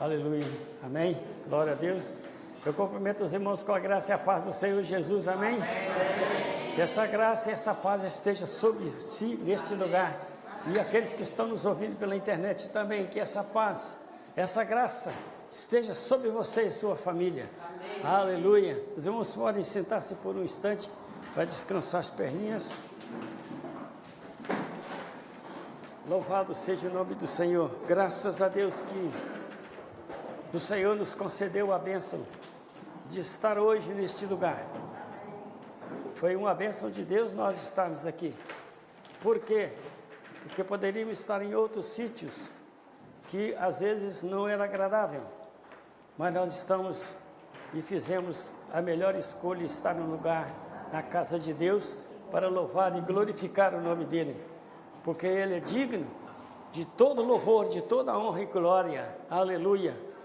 Aleluia, amém, glória a Deus. Eu cumprimento os irmãos com a graça e a paz do Senhor Jesus, amém? Que essa graça e essa paz esteja sobre si neste lugar, e aqueles que estão nos ouvindo pela internet também, que essa paz, essa graça esteja sobre você e sua família, aleluia. Os irmãos podem sentar-se por um instante para descansar as perninhas. Louvado seja o nome do Senhor. Graças a Deus que o Senhor nos concedeu a bênção de estar hoje neste lugar. Foi uma bênção de Deus nós estarmos aqui. Por quê? Porque poderíamos estar em outros sítios que às vezes não era agradável, mas nós estamos e fizemos a melhor escolha, estar no lugar, na casa de Deus, para louvar e glorificar o nome dEle, porque Ele é digno de todo louvor, de toda honra e glória, aleluia.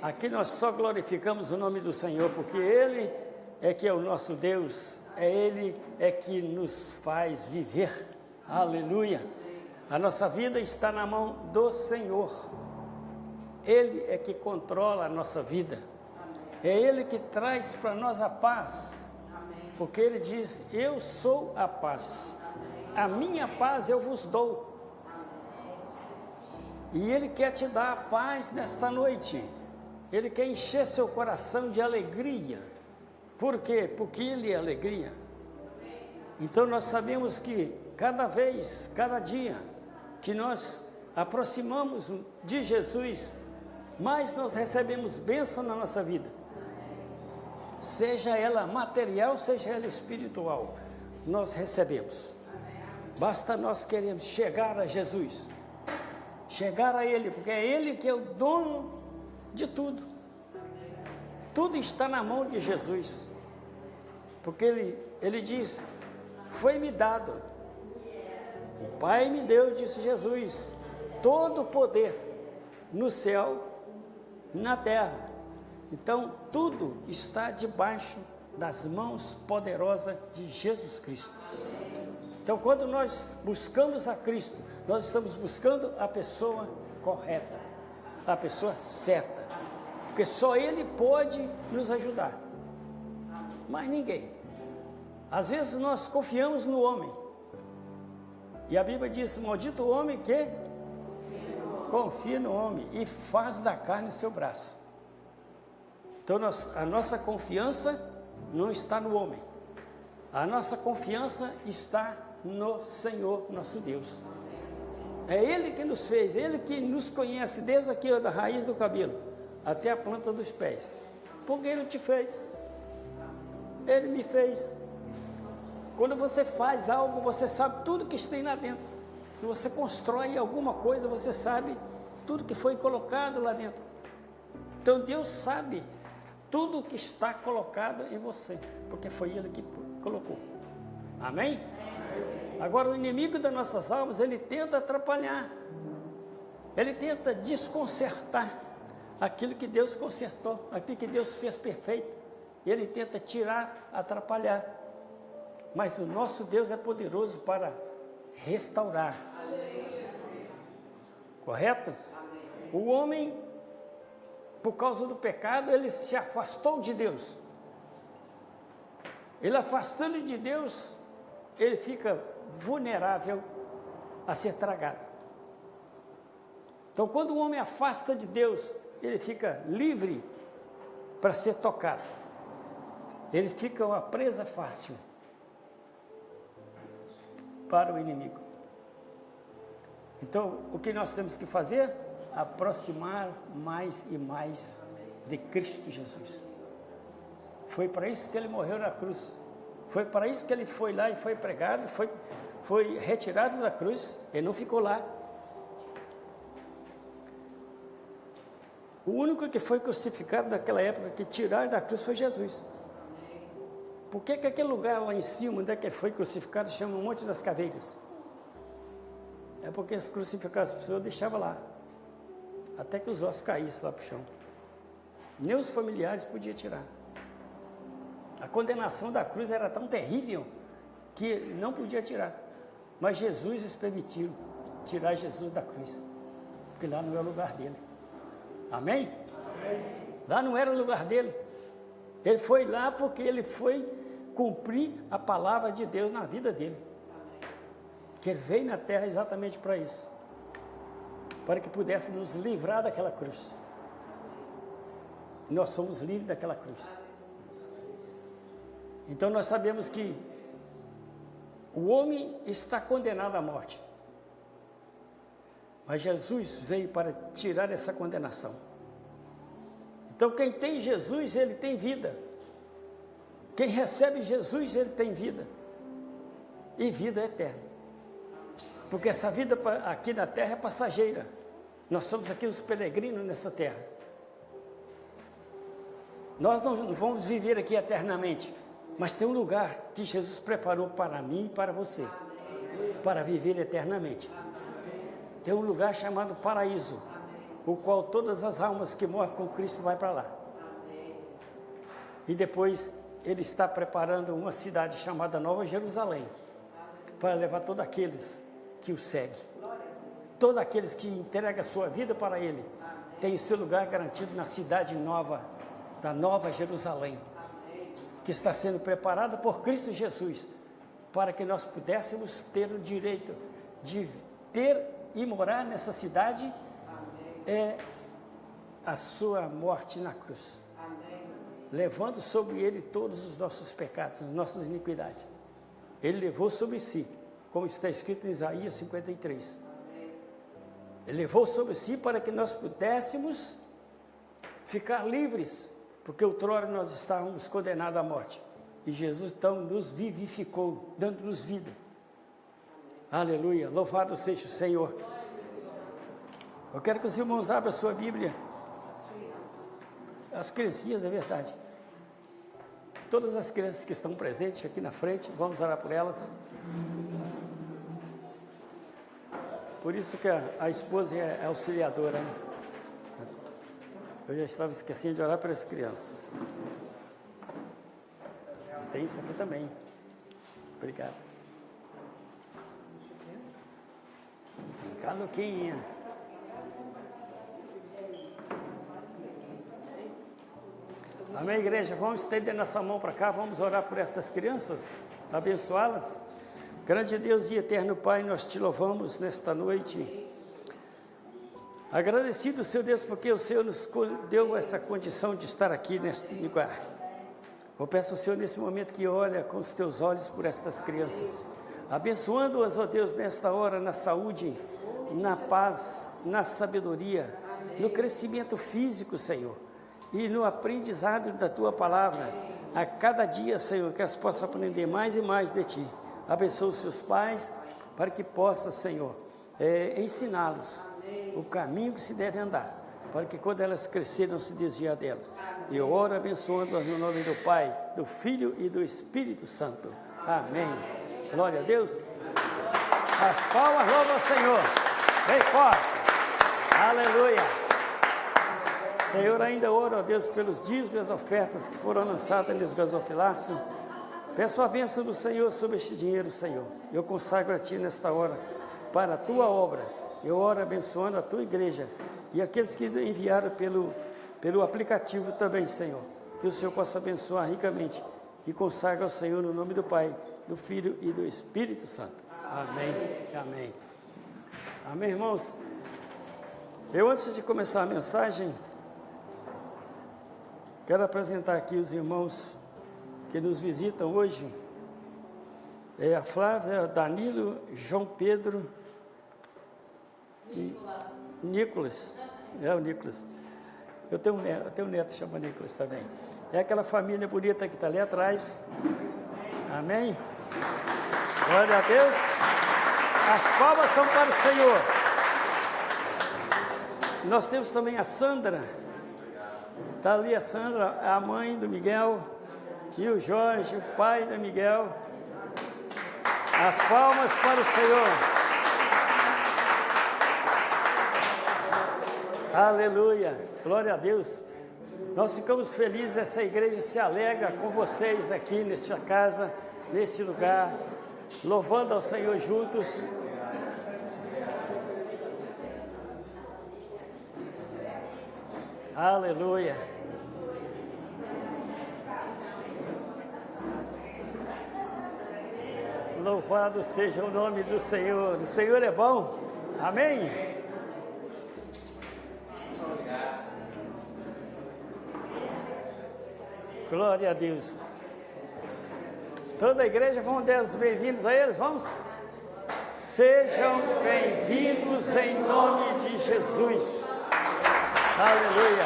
Aqui nós só glorificamos o nome do Senhor, porque Ele é que é o nosso Deus, é Ele é que nos faz viver, aleluia. A nossa vida está na mão do Senhor, Ele é que controla a nossa vida, é Ele que traz para nós a paz, porque Ele diz: eu sou a paz, a minha paz eu vos dou. E Ele quer te dar a paz nesta noite. Ele quer encher seu coração de alegria. Por quê? Porque Ele é alegria. Então nós sabemos que cada vez, cada dia que nós aproximamos de Jesus, mais nós recebemos bênção na nossa vida. Seja ela material, seja ela espiritual, nós recebemos. Basta nós queremos chegar a Jesus, chegar a Ele, porque é Ele que é o dono de tudo. Tudo está na mão de Jesus, porque Ele diz: foi-me dado, o Pai me deu, disse Jesus, todo o poder no céu e na terra. Então tudo está debaixo das mãos poderosas de Jesus Cristo. Então, quando nós buscamos a Cristo, nós estamos buscando a pessoa correta, a pessoa certa, porque só Ele pode nos ajudar, mais ninguém. Às vezes nós confiamos no homem, e a Bíblia diz: maldito o homem que confia no homem e faz da carne o seu braço. Então a nossa confiança não está no homem, a nossa confiança está no Senhor nosso Deus. É Ele que nos fez, Ele que nos conhece desde aqui da raiz do cabelo até a planta dos pés, porque Ele te fez, Ele me fez. Quando você faz algo, você sabe tudo que está aí lá dentro. Se você constrói alguma coisa, você sabe tudo que foi colocado lá dentro. Então Deus sabe tudo que está colocado em você, porque foi Ele que colocou. Amém? Agora, o inimigo das nossas almas, ele tenta atrapalhar, ele tenta desconcertar aquilo que Deus consertou, aquilo que Deus fez perfeito. Ele tenta tirar, atrapalhar, mas o nosso Deus é poderoso para restaurar. Correto? O homem, por causa do pecado, ele se afastou de Deus. Ele, afastando de Deus, ele fica vulnerável a ser tragado. Então, quando o homem afasta de Deus, ele fica livre para ser tocado. Ele fica uma presa fácil para o inimigo. Então, o que nós temos que fazer? Aproximar mais e mais de Cristo Jesus. Foi para isso que Ele morreu na cruz. Foi para isso que Ele foi lá e foi pregado, foi retirado da cruz. Ele não ficou lá. O único que foi crucificado naquela época, que tiraram da cruz, foi Jesus. Por que aquele lugar lá em cima, onde é que ele foi crucificado, chama o Monte das Caveiras? É porque eles crucificavam as pessoas, deixavam lá, até que os ossos caíssem lá para o chão. Nem os familiares podiam tirar. A condenação da cruz era tão terrível que não podia tirar. Mas Jesus eles permitiram tirar Jesus da cruz, porque lá não é o lugar dele. Amém? Lá não era o lugar dele. Ele foi lá porque ele foi cumprir a palavra de Deus na vida dele. Que ele veio na terra exatamente para isso. Para que pudesse nos livrar daquela cruz. E nós somos livres daquela cruz. Então nós sabemos que o homem está condenado à morte. Mas Jesus veio para tirar essa condenação. Então quem tem Jesus, ele tem vida. Quem recebe Jesus, ele tem vida. E vida eterna. Porque essa vida aqui na terra é passageira. Nós somos aqui os peregrinos nessa terra. Nós não vamos viver aqui eternamente. Mas tem um lugar que Jesus preparou para mim e para você. Para viver eternamente. Tem um lugar chamado paraíso. O qual todas as almas que morrem com Cristo vai para lá. E depois ele está preparando uma cidade chamada Nova Jerusalém. Para levar todos aqueles que o seguem. Todos aqueles que entregam a sua vida para ele. Tem o seu lugar garantido na cidade nova. Da Nova Jerusalém. Que está sendo preparada por Cristo Jesus. Para que nós pudéssemos ter o direito de ter e morar nessa cidade. É a sua morte na cruz. Levando sobre ele todos os nossos pecados, as nossas iniquidades. Ele levou sobre si, como está escrito em Isaías 53. Ele levou sobre si para que nós pudéssemos ficar livres, porque outrora nós estávamos condenados à morte. E Jesus então nos vivificou, dando-nos vida. Aleluia, louvado seja o Senhor. Eu quero que os irmãos abram a sua Bíblia. As criancinhas, é verdade. Todas as crianças que estão presentes aqui na frente, vamos orar por elas. Por isso que a esposa é auxiliadora, né? Eu já estava esquecendo de orar para as crianças. Tem isso aqui também. Obrigado. Luquinha. Amém, igreja? Vamos estender nossa mão para cá, vamos orar por estas crianças, abençoá-las. Grande Deus e eterno Pai, nós te louvamos nesta noite. Agradecido, Senhor Deus, porque o Senhor nos deu essa condição de estar aqui neste lugar. Eu peço ao Senhor nesse momento que olha com os teus olhos por estas crianças, abençoando-as, ó Deus, nesta hora, na saúde, na paz, na sabedoria, no crescimento físico, Senhor, e no aprendizado da Tua Palavra, a cada dia, Senhor, que elas possam aprender mais e mais de Ti. Abençoa os seus pais, para que possa, Senhor, ensiná-los o caminho que se deve andar, para que quando elas crescerem não se desviar dela. Eu oro abençoando-as no nome do Pai, do Filho e do Espírito Santo. Amém. Glória a Deus. As palmas louvam ao Senhor. Bem forte. Aleluia. Senhor, ainda oro a Deus pelos dízimos e as ofertas que foram lançadas nesse gasofilaço. Peço a bênção do Senhor sobre este dinheiro, Senhor. Eu consagro a Ti nesta hora, para a Tua obra. Eu oro abençoando a Tua igreja e aqueles que enviaram pelo aplicativo também, Senhor. Que o Senhor possa abençoar ricamente e consagra ao Senhor no nome do Pai, do Filho e do Espírito Santo. Amém. Amém. Amém, irmãos. Eu, antes de começar a mensagem, quero apresentar aqui os irmãos que nos visitam hoje. É a Flávia, Danilo, João Pedro e Nicolas. É o Nicolas. Eu tenho um neto que chama Nicolas também. É aquela família bonita que está ali atrás. Amém? Glória a Deus. As palmas são para o Senhor. Nós temos também a Sandra. Está ali a Sandra, a mãe do Miguel. E o Jorge, o pai do Miguel. As palmas para o Senhor. Aleluia, glória a Deus. Nós ficamos felizes, essa igreja se alegra com vocês aqui nesta casa, nesse lugar, louvando ao Senhor juntos. Aleluia. Louvado seja o nome do Senhor. O Senhor é bom. Amém? Glória a Deus. Toda a igreja, vamos dar os bem-vindos a eles, vamos? Sejam bem-vindos em nome de Jesus. Aleluia.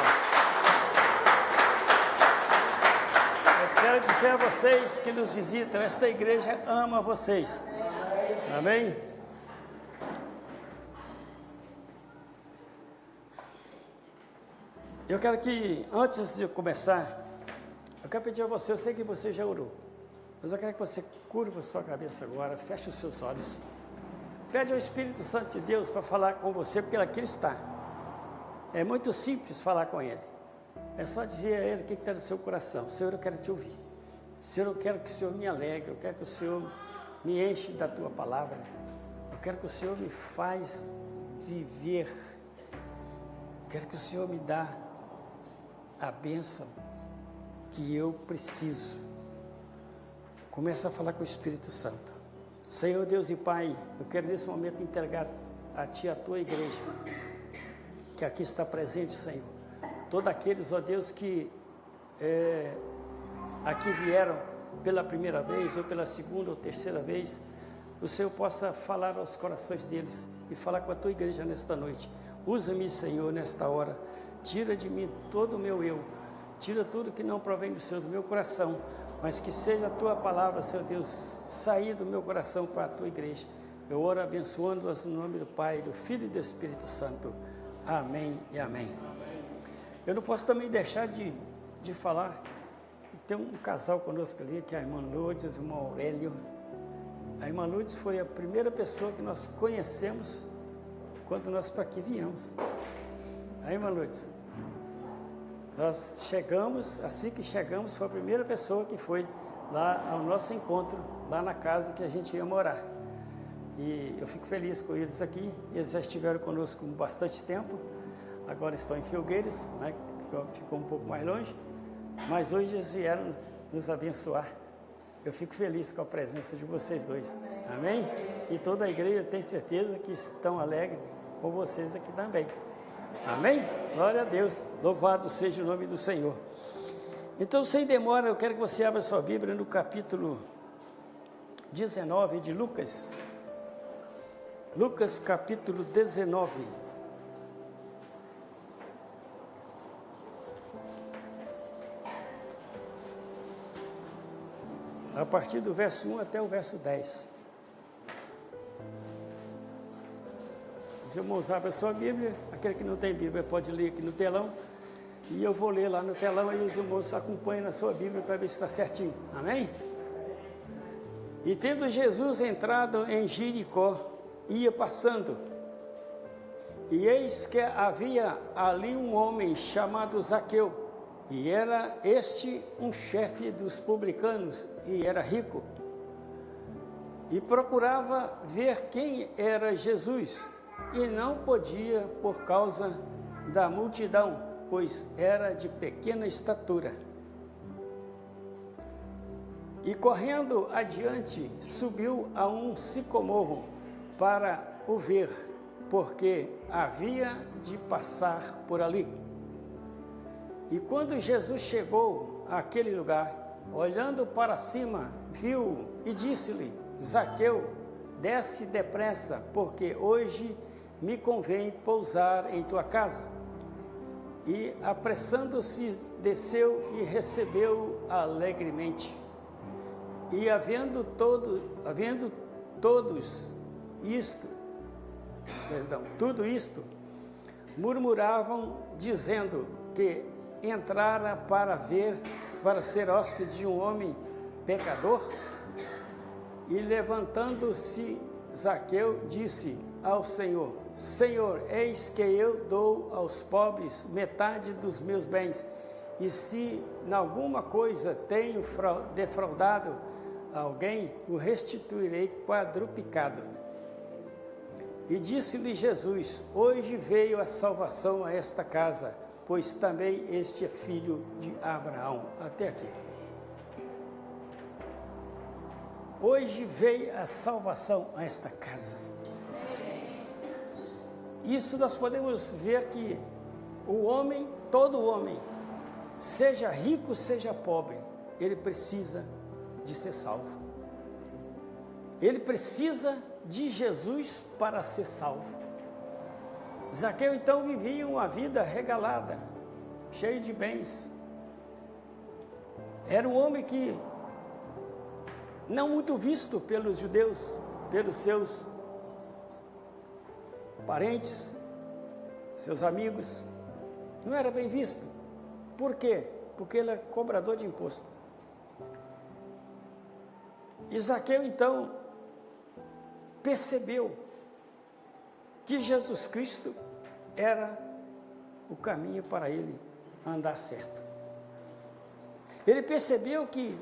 Eu quero dizer a vocês que nos visitam, esta igreja ama vocês. Amém? Eu quero que, antes de começar, eu quero pedir a você, eu sei que você já orou, mas eu quero que você curva a sua cabeça agora, feche os seus olhos. Pede ao Espírito Santo de Deus para falar com você, porque aqui ele está. É muito simples falar com ele. É só dizer a ele o que está no seu coração. Senhor, eu quero te ouvir. Senhor, eu quero que o Senhor me alegre. Eu quero que o Senhor me enche da tua palavra. Eu quero que o Senhor me faz viver. Eu quero que o Senhor me dá a bênção que eu preciso. Começa a falar com o Espírito Santo. Senhor Deus e Pai, eu quero nesse momento entregar a Ti a Tua igreja, que aqui está presente, Senhor. Todos aqueles, ó Deus, que aqui vieram pela primeira vez, ou pela segunda ou terceira vez, o Senhor possa falar aos corações deles e falar com a Tua igreja nesta noite. Usa-me, Senhor, nesta hora. Tira de mim todo o meu eu. Tira tudo que não provém do Senhor, do meu coração. Mas que seja a Tua palavra, Senhor Deus, sair do meu coração para a Tua igreja. Eu oro abençoando-as no nome do Pai, do Filho e do Espírito Santo. Amém e amém. Eu não posso também deixar de falar. Tem um casal conosco ali, que é a irmã Lourdes e o irmão Aurélio. A irmã Lourdes foi a primeira pessoa que nós conhecemos quando nós para aqui viemos. A irmã Lourdes. Nós chegamos, assim que chegamos, foi a primeira pessoa que foi lá ao nosso encontro, lá na casa que a gente ia morar. E eu fico feliz com eles aqui. Eles já estiveram conosco bastante tempo, agora estão em Filgueiras, né, ficou um pouco mais longe, mas hoje eles vieram nos abençoar. Eu fico feliz com a presença de vocês dois, amém? E toda a igreja tem certeza que estão alegres com vocês aqui também. Amém? Glória a Deus, louvado seja o nome do Senhor. Então, sem demora, eu quero que você abra sua Bíblia no capítulo 19 de Lucas. Lucas capítulo 19. A partir do verso 1 até o verso 10. Os irmãos abrem a sua Bíblia, aquele que não tem Bíblia pode ler aqui no telão, e eu vou ler lá no telão, e os irmãos acompanham na sua Bíblia para ver se está certinho, amém? E tendo Jesus entrado em Jericó, ia passando, e eis que havia ali um homem chamado Zaqueu, e era este um chefe dos publicanos, e era rico, e procurava ver quem era Jesus, e não podia por causa da multidão, pois era de pequena estatura. E correndo adiante, subiu a um sicomoro para o ver, porque havia de passar por ali. E quando Jesus chegou àquele lugar, olhando para cima, viu e disse-lhe: Zaqueu, desce depressa, porque hoje me convém pousar em tua casa. E, apressando-se, desceu e recebeu alegremente. E havendo tudo isto, murmuravam, dizendo que entrara para ser hóspede de um homem pecador. E levantando-se Zaqueu, disse ao Senhor: Senhor, eis que eu dou aos pobres metade dos meus bens, e se em alguma coisa tenho defraudado alguém, o restituirei quadruplicado. E disse-lhe Jesus: hoje veio a salvação a esta casa, pois também este é filho de Abraão. Até aqui. Hoje veio a salvação a esta casa. Isso nós podemos ver que o homem, todo homem, seja rico, seja pobre, ele precisa de ser salvo. Ele precisa de Jesus para ser salvo. Zaqueu então vivia uma vida regalada, cheio de bens. Era um homem que não muito visto pelos judeus, pelos seus parentes, seus amigos, não era bem visto. Por quê? Porque ele é cobrador de imposto. E Zaqueu então percebeu que Jesus Cristo era o caminho para ele andar certo. Ele percebeu que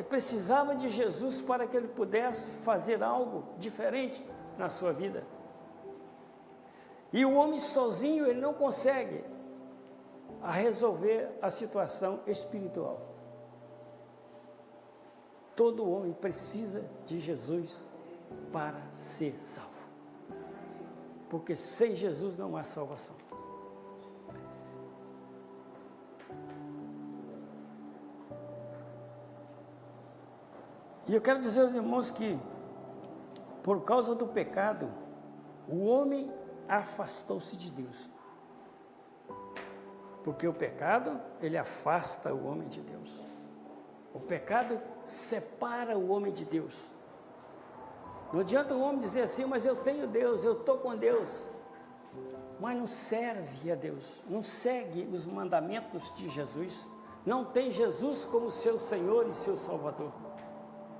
precisava de Jesus para que ele pudesse fazer algo diferente na sua vida. E o homem sozinho, ele não consegue resolver a situação espiritual. Todo homem precisa de Jesus para ser salvo. Porque sem Jesus não há salvação. E eu quero dizer aos irmãos que, por causa do pecado, o homem afastou-se de Deus. Porque o pecado, ele afasta o homem de Deus. O pecado separa o homem de Deus. Não adianta o homem dizer assim, mas eu tenho Deus, eu estou com Deus. Mas não serve a Deus, não segue os mandamentos de Jesus, não tem Jesus como seu Senhor e seu Salvador.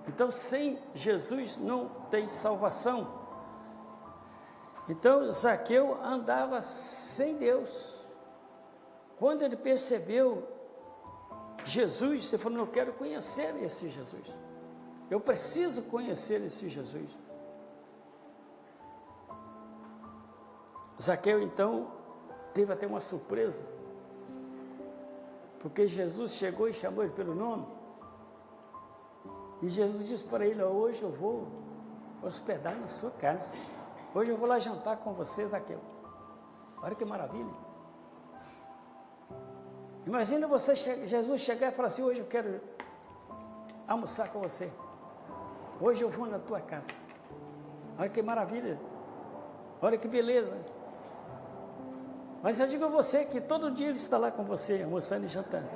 Então, sem Jesus não tem salvação. Então, Zaqueu andava sem Deus. Quando ele percebeu Jesus, ele falou, eu quero conhecer esse Jesus. Eu preciso conhecer esse Jesus. Zaqueu, então, teve até uma surpresa. Porque Jesus chegou e chamou ele pelo nome. E Jesus disse para ele, hoje eu vou hospedar na sua casa. Hoje eu vou lá jantar com você, Zaqueu. Olha que maravilha. Imagina você, Jesus chegar e falar assim, hoje eu quero almoçar com você. Hoje eu vou na tua casa. Olha que maravilha. Olha que beleza. Mas eu digo a você que todo dia ele está lá com você, almoçando e jantando.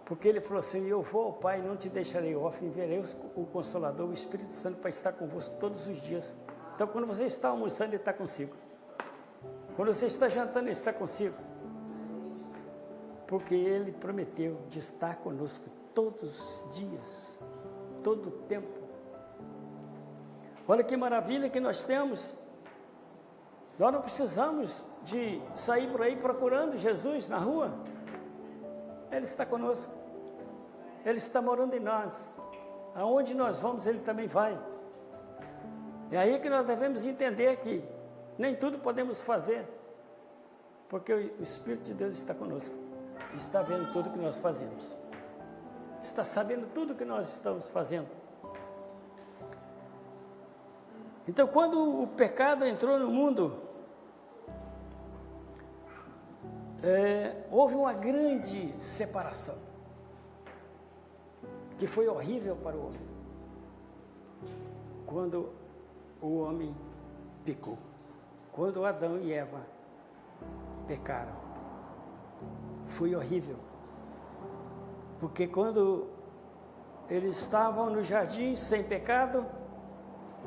Porque ele falou assim, eu vou ao Pai, não te deixarei órfão, enviarei o Consolador, o Espírito Santo, para estar convosco todos os dias. Então, quando você está almoçando, ele está consigo. Quando você está jantando, ele está consigo. Porque ele prometeu de estar conosco todos os dias, todo o tempo. Olha que maravilha que nós temos. Nós não precisamos de sair por aí procurando Jesus na rua. Ele está conosco. Ele está morando em nós. Aonde nós vamos, ele também vai. É aí que nós devemos entender que nem tudo podemos fazer, porque o Espírito de Deus está conosco. Está vendo tudo que nós fazemos. Está sabendo tudo que nós estamos fazendo. Então, quando o pecado entrou no mundo, houve uma grande separação, que foi horrível para o homem, quando o homem pecou, quando Adão e Eva pecaram, foi horrível, porque quando eles estavam no jardim sem pecado,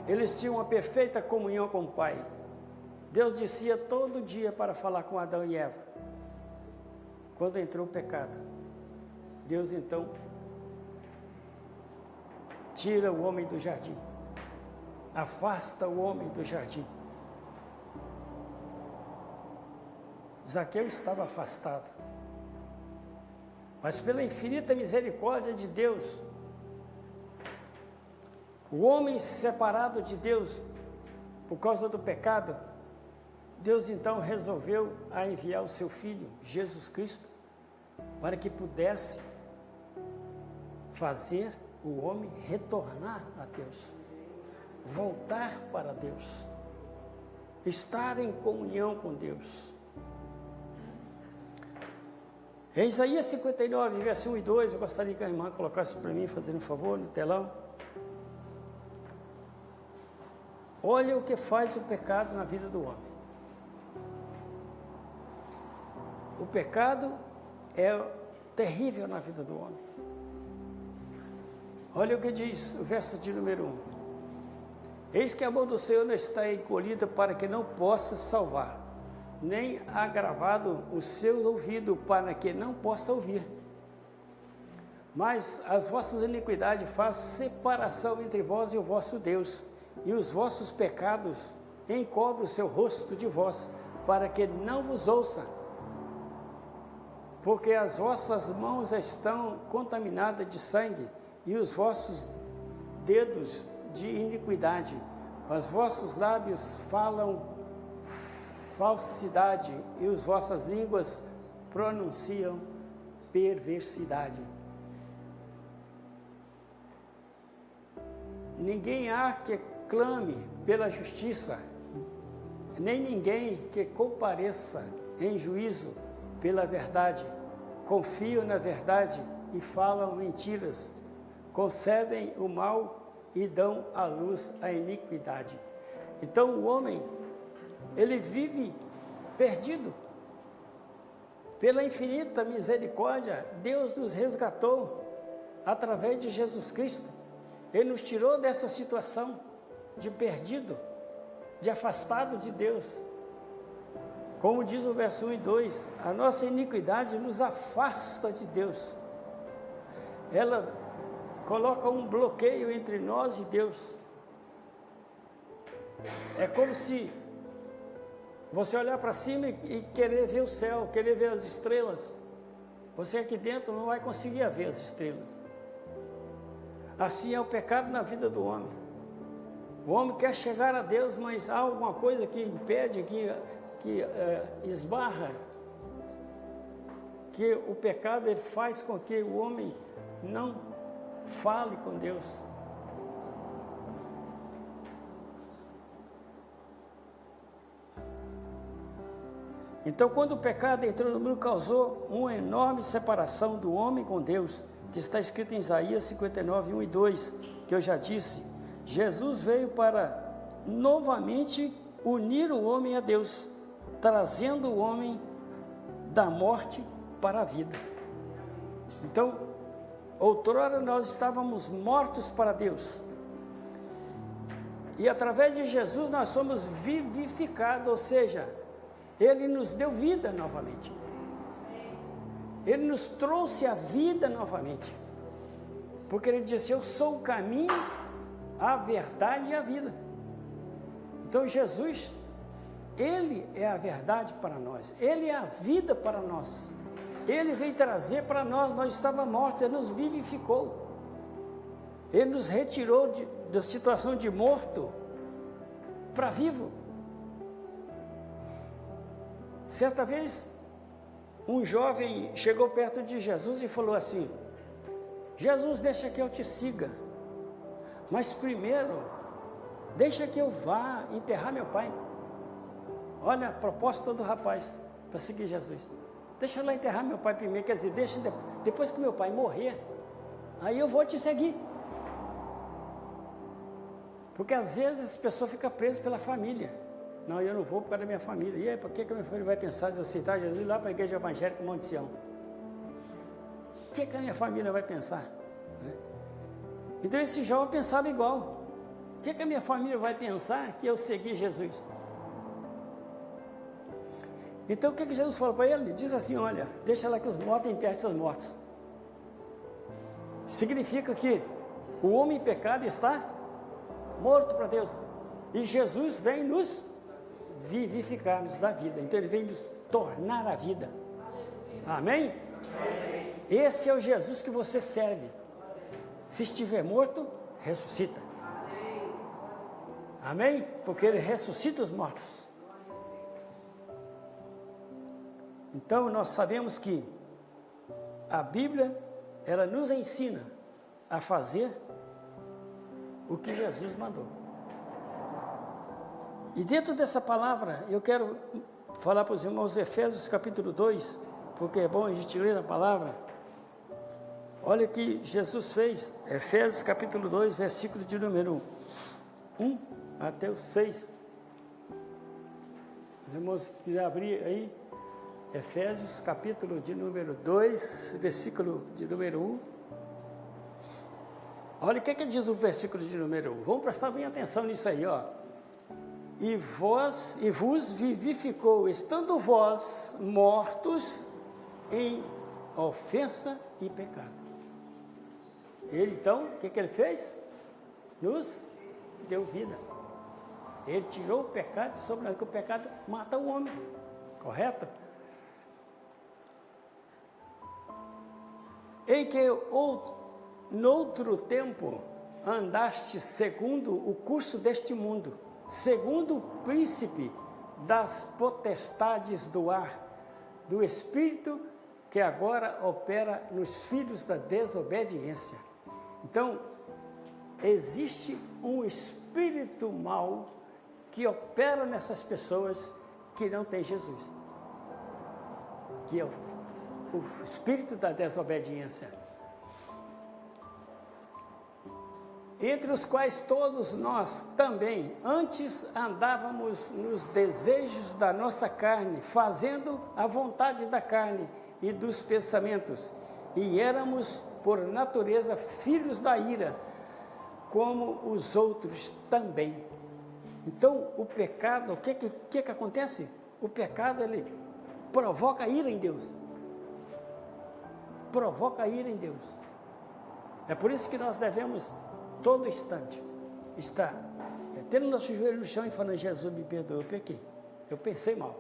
eles tinham uma perfeita comunhão com o Pai. Deus descia todo dia para falar com Adão e Eva. Quando entrou o pecado, Deus então tira o homem do jardim, afasta o homem do jardim. Zaqueu estava afastado, mas pela infinita misericórdia de Deus, o homem separado de Deus por causa do pecado, Deus então resolveu a enviar o seu Filho, Jesus Cristo, para que pudesse fazer o homem retornar a Deus, voltar para Deus, estar em comunhão com Deus. Em Isaías 59, verso 1 e 2, eu gostaria que a irmã colocasse para mim, fazendo um favor, no telão. Olha o que faz o pecado na vida do homem. O pecado é terrível na vida do homem. Olha o que diz o verso de número 1. Eis que a mão do Senhor não está encolhida para que não possa salvar, nem agravado o seu ouvido para que não possa ouvir. Mas as vossas iniquidades fazem separação entre vós e o vosso Deus, e os vossos pecados encobrem o seu rosto de vós, para que não vos ouça. Porque as vossas mãos estão contaminadas de sangue, e os vossos dedos de iniquidade. Os vossos lábios falam falsidade, e as vossas línguas pronunciam perversidade. Ninguém há que clame pela justiça, nem ninguém que compareça em juízo pela verdade. Confiam na verdade e falam mentiras, concedem o mal e dão à luz a iniquidade. Então o homem, ele vive perdido. Pela infinita misericórdia, Deus nos resgatou através de Jesus Cristo. Ele nos tirou dessa situação de perdido, de afastado de Deus. Como diz o verso 1 e 2, a nossa iniquidade nos afasta de Deus. Ela coloca um bloqueio entre nós e Deus. É como se você olhar para cima e querer ver o céu, querer ver as estrelas. Você aqui dentro não vai conseguir ver as estrelas. Assim é o pecado na vida do homem. O homem quer chegar a Deus, mas há alguma coisa que impede, que esbarra, que o pecado ele faz com que o homem não fale com Deus. Então, quando o pecado entrou no mundo, causou uma enorme separação do homem com Deus, que está escrito em Isaías 59, 1 e 2, que eu já disse. Jesus veio para novamente unir o homem a Deus, trazendo o homem da morte para a vida. Então, outrora nós estávamos mortos para Deus, e através de Jesus nós somos vivificados, ou seja, Ele nos deu vida novamente. Ele nos trouxe a vida novamente. Porque Ele disse, eu sou o caminho, a verdade e a vida. Então Jesus, Ele é a verdade para nós. Ele é a vida para nós. Ele veio trazer para nós estávamos mortos, Ele nos vivificou. Ele nos retirou da situação de morto para vivo. Certa vez, um jovem chegou perto de Jesus e falou assim, Jesus, deixa que eu te siga, mas primeiro, deixa que eu vá enterrar meu pai. Olha a proposta do rapaz para seguir Jesus. Deixa eu lá enterrar meu pai primeiro, quer dizer, depois que meu pai morrer, aí eu vou te seguir. Porque às vezes a pessoa fica presa pela família. Não, eu não vou por causa da minha família. E aí, por que a minha família vai pensar de eu aceitar Jesus lá para a igreja evangélica Monte Sião? O que a minha família vai pensar? Então esse jovem pensava igual. O que a minha família vai pensar que eu segui Jesus? Então o que Jesus falou para ele? Diz assim, olha, deixa lá que os mortos enterrem seus mortos. Significa que o homem em pecado está morto para Deus. E Jesus vem nos vivificar, nos dar vida. Então Ele vem nos tornar a vida. Amém? Esse é o Jesus que você serve. Se estiver morto, ressuscita. Amém? Porque Ele ressuscita os mortos. Então nós sabemos que a Bíblia, ela nos ensina a fazer o que Jesus mandou. E dentro dessa palavra, eu quero falar para os irmãos Efésios capítulo 2, porque é bom a gente ler a palavra. Olha o que Jesus fez, Efésios capítulo 2, versículo de número 1 até o 6. Os irmãos quiserem abrir aí, Efésios capítulo de número 2, versículo de número 1. Olha o que diz o versículo de número 1. Vamos prestar bem atenção nisso aí, ó. E vos vivificou, estando vós mortos em ofensa e pecado. Ele então, o que ele fez? Nos deu vida. Ele tirou o pecado sobre nós, porque o pecado mata o homem, correto? Em que noutro tempo andaste segundo o curso deste mundo, segundo o príncipe das potestades do ar, do espírito que agora opera nos filhos da desobediência. Então, existe um espírito mau que opera nessas pessoas que não têm Jesus, que é o espírito da desobediência, entre os quais todos nós também antes andávamos nos desejos da nossa carne, fazendo a vontade da carne e dos pensamentos, e éramos por natureza filhos da ira, como os outros também. Então o pecado, o que acontece? O pecado, ele provoca ira em Deus, provoca ira em Deus. É por isso que nós devemos todo instante estar tendo nosso joelho no chão e falando: Jesus, me perdoa, eu pequei, eu pensei mal,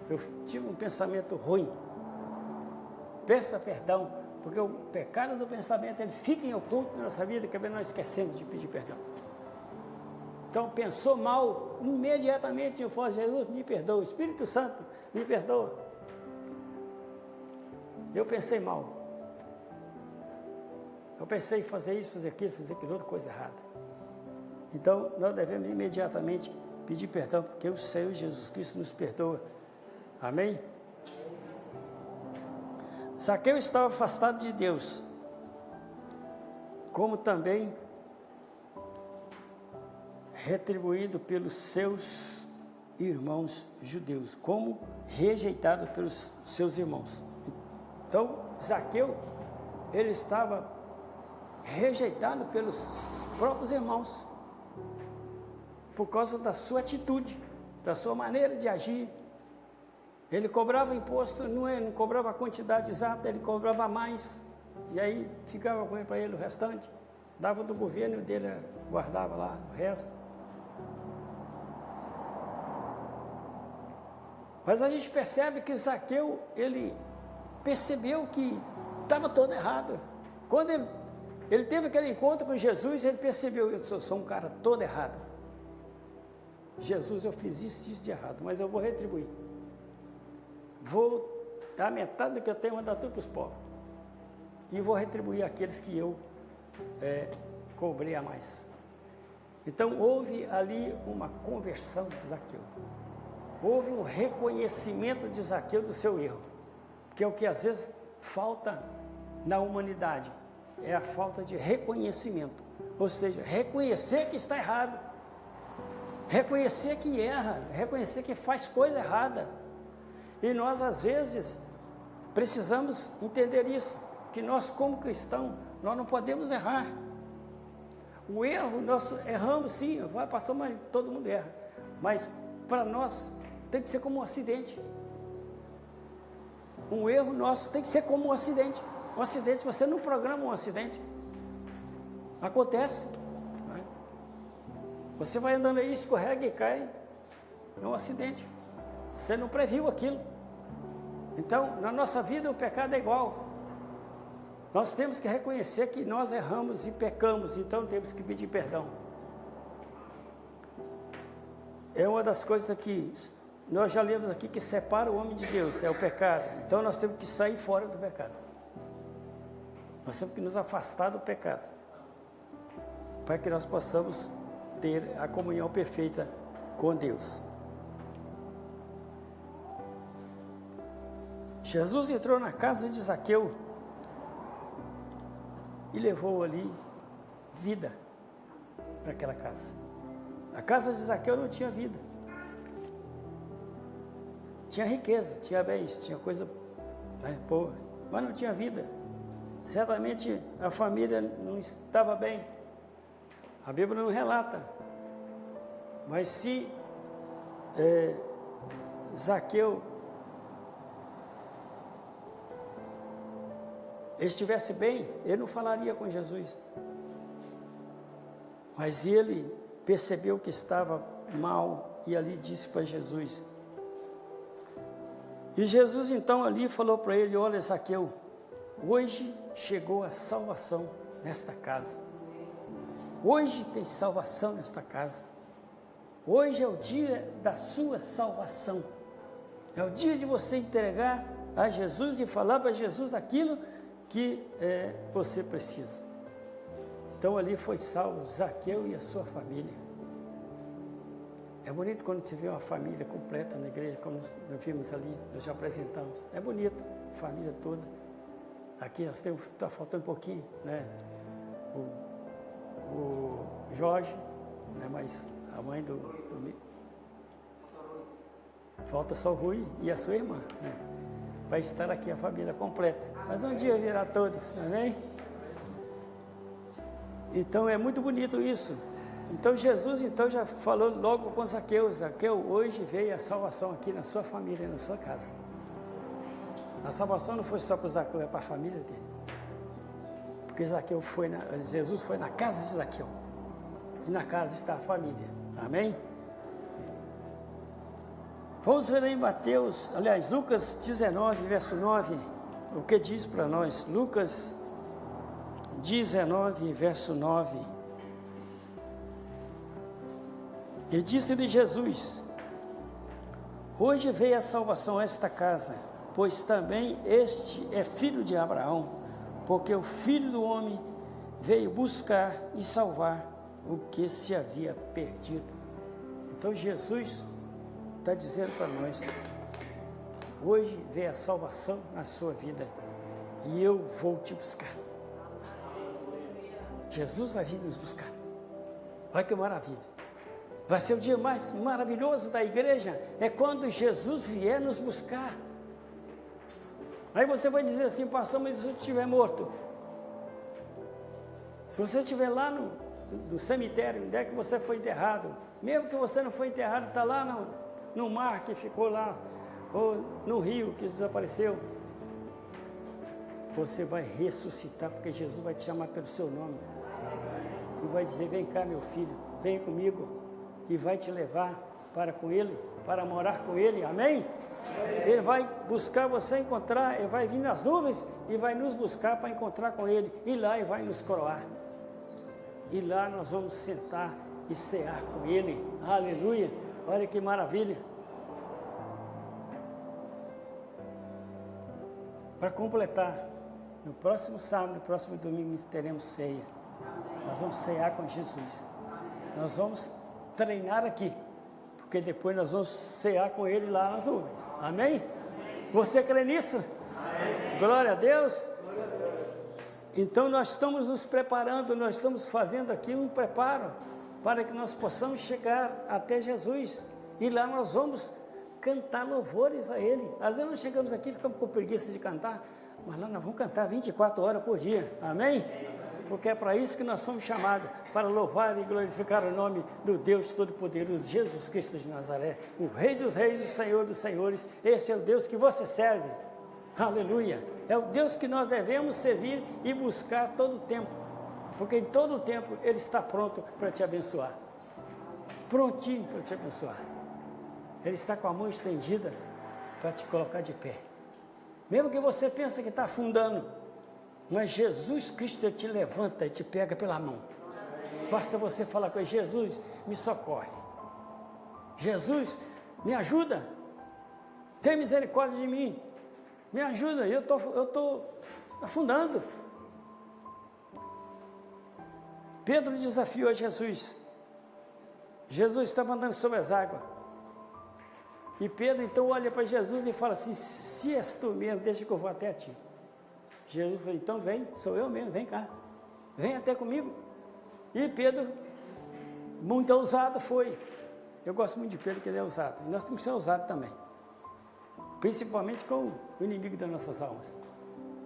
eu tive um pensamento ruim, peça perdão, porque o pecado do pensamento, ele fica em oculto na nossa vida, que nós esquecemos de pedir perdão. Então pensou mal, imediatamente eu falo: Jesus, me perdoa, Espírito Santo, me perdoa, eu pensei mal. Eu pensei em fazer isso, fazer aquilo, outra coisa errada. Então, nós devemos imediatamente pedir perdão, porque o Senhor Jesus Cristo nos perdoa. Amém? Zaqueu estava afastado de Deus, como também retribuído pelos seus irmãos judeus, como rejeitado pelos seus irmãos. Então, Zaqueu, ele estava rejeitado pelos próprios irmãos, por causa da sua atitude, da sua maneira de agir. Ele cobrava imposto, não cobrava a quantidade exata, ele cobrava mais, e aí ficava com ele para ele o restante, dava do governo e dele guardava lá o resto. Mas a gente percebe que Zaqueu, ele percebeu que estava todo errado. Quando ele teve aquele encontro com Jesus, ele percebeu: eu sou um cara todo errado. Jesus, eu fiz isso de errado, mas eu vou retribuir. Vou dar metade do que eu tenho, mandar tudo para os pobres. E vou retribuir aqueles que eu cobrei a mais. Então houve ali uma conversão de Zaqueu. Houve um reconhecimento de Zaqueu do seu erro. Que é o que às vezes falta na humanidade. É a falta de reconhecimento, ou seja, reconhecer que está errado, reconhecer que erra, reconhecer que faz coisa errada. E nós às vezes precisamos entender isso, que nós como cristãos, nós não podemos errar. O erro, nós erramos sim, vai pastor, mas todo mundo erra, mas para nós tem que ser como um acidente. Um erro nosso tem que ser como um acidente. Um acidente, você não programa um acidente. Acontece. Né? Você vai andando aí, escorrega e cai. É um acidente. Você não previu aquilo. Então, na nossa vida, o pecado é igual. Nós temos que reconhecer que nós erramos e pecamos, então temos que pedir perdão. É uma das coisas que nós já lemos aqui que separa o homem de Deus, é o pecado. Então nós temos que sair fora do pecado. Nós temos que nos afastar do pecado, para que nós possamos ter a comunhão perfeita com Deus. Jesus entrou na casa de Zaqueu e levou ali vida para aquela casa. A casa de Zaqueu não tinha vida. Tinha riqueza, tinha bens, tinha coisa boa, mas não tinha vida. Certamente a família não estava bem. A Bíblia não relata. Mas se Zaqueu estivesse bem, ele não falaria com Jesus. Mas ele percebeu que estava mal e ali disse para Jesus. E Jesus então ali falou para ele: olha, Zaqueu, hoje chegou a salvação nesta casa. Hoje tem salvação nesta casa. Hoje é o dia da sua salvação. É o dia de você entregar a Jesus e falar para Jesus aquilo que você precisa. Então ali foi salvo Zaqueu e a sua família. É bonito quando você vê uma família completa na igreja, como nós vimos ali, nós já apresentamos. É bonito, a família toda. Aqui nós temos, está faltando um pouquinho, né? O Jorge, né? Mas a mãe do falta só o Rui e a sua irmã, né? Para estar aqui a família completa. Mas um dia virá todos, amém? Então é muito bonito isso. Então Jesus já falou logo com Zaqueu: Zaqueu, hoje veio a salvação aqui na sua família, na sua casa. A salvação não foi só para o Zaqueu, é para a família dele. Porque Jesus foi na casa de Zaqueu. E na casa está a família. Amém? Vamos ver aí Lucas 19, verso 9, o que diz para nós. Lucas 19, verso 9. E disse-lhe Jesus: hoje veio a salvação a esta casa, pois também este é filho de Abraão, porque o Filho do Homem veio buscar e salvar o que se havia perdido. Então Jesus está dizendo para nós: hoje veio a salvação na sua vida e eu vou te buscar. Jesus vai vir nos buscar. Olha que maravilha. Vai ser o dia mais maravilhoso da igreja, é quando Jesus vier nos buscar. Aí você vai dizer assim: pastor, mas se eu estiver morto? Se você estiver lá no cemitério, onde é que você foi enterrado, mesmo que você não foi enterrado, está lá no mar que ficou lá, ou no rio que desapareceu, você vai ressuscitar, porque Jesus vai te chamar pelo seu nome e vai dizer: vem cá, meu filho, vem comigo. E vai te levar para com Ele, para morar com Ele, amém? Ele vai buscar você encontrar, Ele vai vir nas nuvens e vai nos buscar para encontrar com Ele, e lá Ele vai nos coroar, e lá nós vamos sentar e cear com Ele, aleluia, olha que maravilha. Para completar, no próximo sábado, no próximo domingo teremos ceia, nós vamos cear com Jesus, nós vamos treinar aqui, porque depois nós vamos cear com Ele lá nas nuvens, amém? Você crê nisso? Amém. Glória a Deus. Então nós estamos nos preparando, nós estamos fazendo aqui um preparo, para que nós possamos chegar até Jesus, e lá nós vamos cantar louvores a Ele. Às vezes nós chegamos aqui e ficamos com preguiça de cantar, mas lá nós vamos cantar 24 horas por dia, amém? Porque é para isso que nós somos chamados, para louvar e glorificar o nome do Deus Todo-Poderoso, Jesus Cristo de Nazaré, o Rei dos Reis, o Senhor dos Senhores. Esse é o Deus que você serve, aleluia, é o Deus que nós devemos servir e buscar todo o tempo, porque em todo o tempo Ele está pronto para te abençoar, prontinho para te abençoar. Ele está com a mão estendida para te colocar de pé, mesmo que você pense que está afundando, mas Jesus Cristo te levanta e te pega pela mão. Basta você falar com Ele: Jesus, me socorre. Jesus, me ajuda, tem misericórdia de mim, me ajuda, eu estou afundando. Pedro desafiou Jesus. Jesus estava andando sobre as águas. E Pedro então olha para Jesus e fala assim: se és tu mesmo, deixa que eu vou até a ti. Jesus falou: então vem, sou eu mesmo, vem cá, vem até comigo. E Pedro, muito ousado, foi. Eu gosto muito de Pedro, porque ele é ousado. E nós temos que ser ousados também. Principalmente com o inimigo das nossas almas.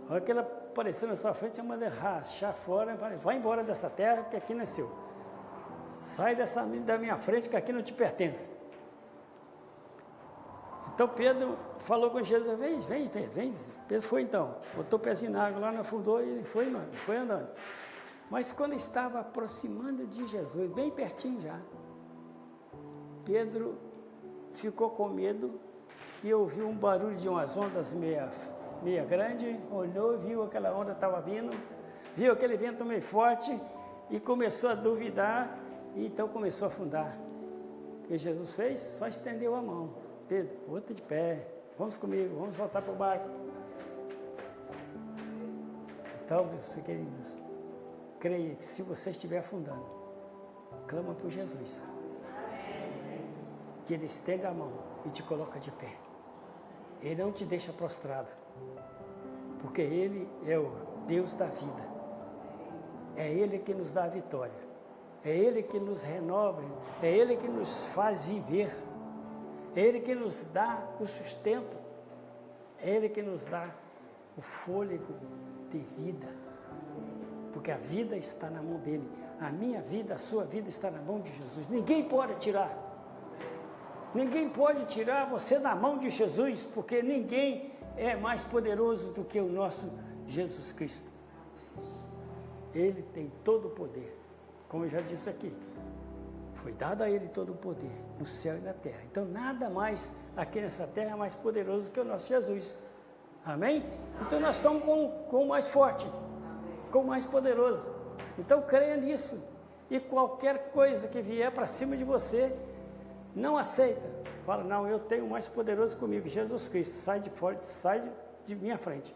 A hora que ele apareceu na sua frente, eu mandei rachar fora, vai embora dessa terra, que aqui não é seu. Sai da minha frente, que aqui não te pertence. Então Pedro falou com Jesus: vem. Pedro foi então, botou o pezinho na água lá, não afundou, e ele foi, mano, foi andando. Mas quando estava aproximando de Jesus, bem pertinho já, Pedro ficou com medo, que ouviu um barulho de umas ondas meia grande, olhou, viu aquela onda estava vindo, viu aquele vento meio forte e começou a duvidar, e então começou a afundar. O que Jesus fez? Só estendeu a mão: Pedro, volta de pé, vamos comigo, vamos voltar para o barco. Então, meus queridos, creia que se você estiver afundando, clama por Jesus, que Ele estende a mão e te coloca de pé. Ele não te deixa prostrado, porque Ele é o Deus da vida, é Ele que nos dá a vitória, é Ele que nos renova, é Ele que nos faz viver, é Ele que nos dá o sustento, é Ele que nos dá o fôlego de vida, porque a vida está na mão dEle. A minha vida, a sua vida está na mão de Jesus. Ninguém pode tirar. Ninguém pode tirar você da mão de Jesus, porque ninguém é mais poderoso do que o nosso Jesus Cristo. Ele tem todo o poder. Como eu já disse aqui, foi dado a Ele todo o poder, no céu e na terra. Então nada mais aqui nessa terra é mais poderoso que o nosso Jesus. Amém? Então nós estamos com o mais forte, com o mais poderoso. Então creia nisso. E qualquer coisa que vier para cima de você, não aceita. Fala: não, eu tenho o mais poderoso comigo, Jesus Cristo. Sai de fora, sai de minha frente.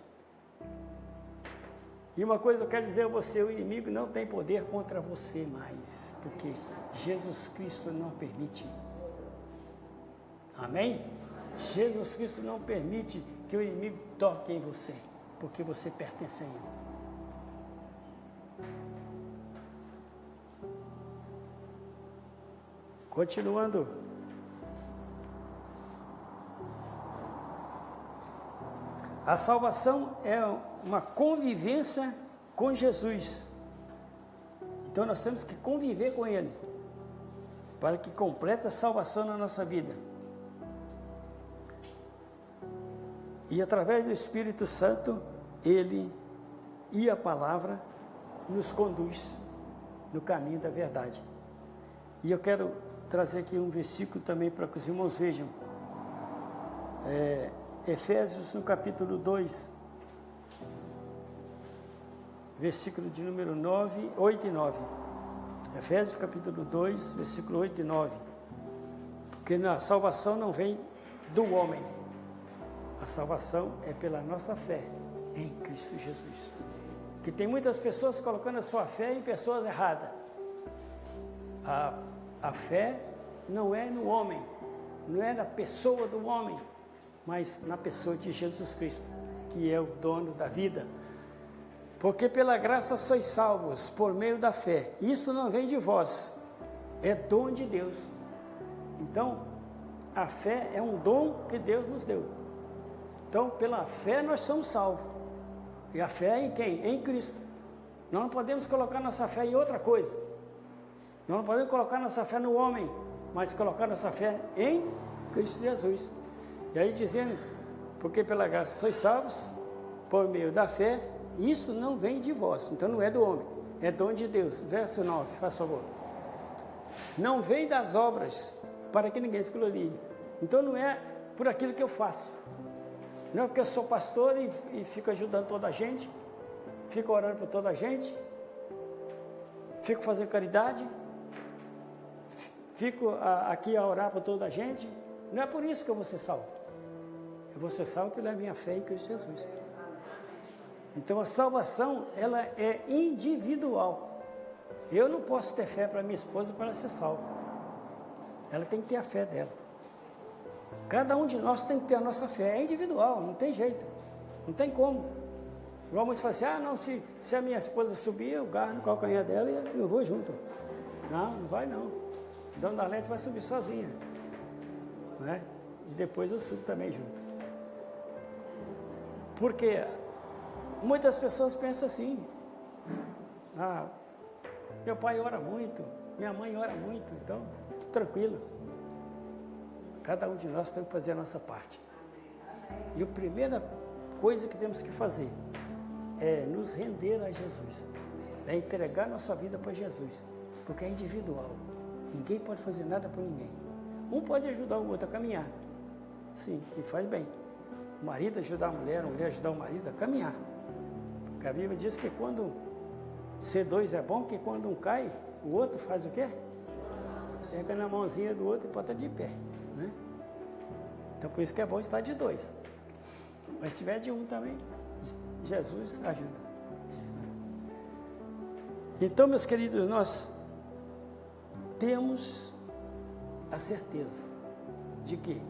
E uma coisa eu quero dizer a você: o inimigo não tem poder contra você mais, porque Jesus Cristo não permite. Amém? Jesus Cristo não permite que o inimigo toque em você, porque você pertence a Ele. Continuando. A salvação é uma convivência com Jesus. Então nós temos que conviver com Ele, para que complete a salvação na nossa vida. E através do Espírito Santo, Ele e a Palavra nos conduz no caminho da verdade. E eu quero trazer aqui um versículo também para que os irmãos vejam. Efésios no capítulo 2, versículo de número 8 e 9. Efésios capítulo 2, versículo 8 e 9. Porque a salvação não vem do homem. A salvação é pela nossa fé em Cristo Jesus. Que tem muitas pessoas colocando a sua fé em pessoas erradas. A fé não é no homem, não é na pessoa do homem, mas na pessoa de Jesus Cristo, que é o dono da vida. Porque pela graça sois salvos, por meio da fé. Isso não vem de vós, é dom de Deus. Então, a fé é um dom que Deus nos deu. Então, pela fé nós somos salvos. E a fé é em quem? Em Cristo. Nós não podemos colocar nossa fé em outra coisa. Nós não podemos colocar nossa fé no homem, mas colocar nossa fé em Cristo Jesus. E aí dizendo: porque pela graça sois salvos, por meio da fé. Isso não vem de vós, então não é do homem, é dom de Deus. Verso 9, faz favor. Não vem das obras, para que ninguém se glorie. Então não é por aquilo que eu faço. Não é porque eu sou pastor e fico ajudando toda a gente, fico orando por toda a gente, fico fazendo caridade, fico aqui a orar por toda a gente, Não é por isso que eu vou ser salvo. Eu vou ser salvo pela minha fé em Cristo Jesus. Então a salvação, ela é individual. Eu não posso ter fé para minha esposa para ela ser salva. Ela tem que ter a fé dela. Cada um de nós tem que ter a nossa fé. É individual, não tem jeito. Não tem como. Igual muitos falam assim, ah, não, se a minha esposa subir, eu garro no calcanhar dela e eu vou junto. Não, não vai não. Dona Darlete vai subir sozinha. Né? E depois eu subo também junto. Porque muitas pessoas pensam assim, ah, meu pai ora muito, minha mãe ora muito, então, tranquilo. Cada um de nós tem que fazer a nossa parte. E a primeira coisa que temos que fazer é nos render a Jesus. É entregar nossa vida para Jesus. Porque é individual. Ninguém pode fazer nada por ninguém. Um pode ajudar o outro a caminhar. Sim, que faz bem. O marido ajudar a mulher ajudar o marido a caminhar. Porque a Bíblia diz que quando ser dois é bom, que quando um cai, o outro faz o quê? Pega na mãozinha do outro e bota de pé. Né? Então por isso que é bom estar de dois. Mas se tiver de um também, Jesus ajuda. Então, meus queridos, nós temos a certeza de que,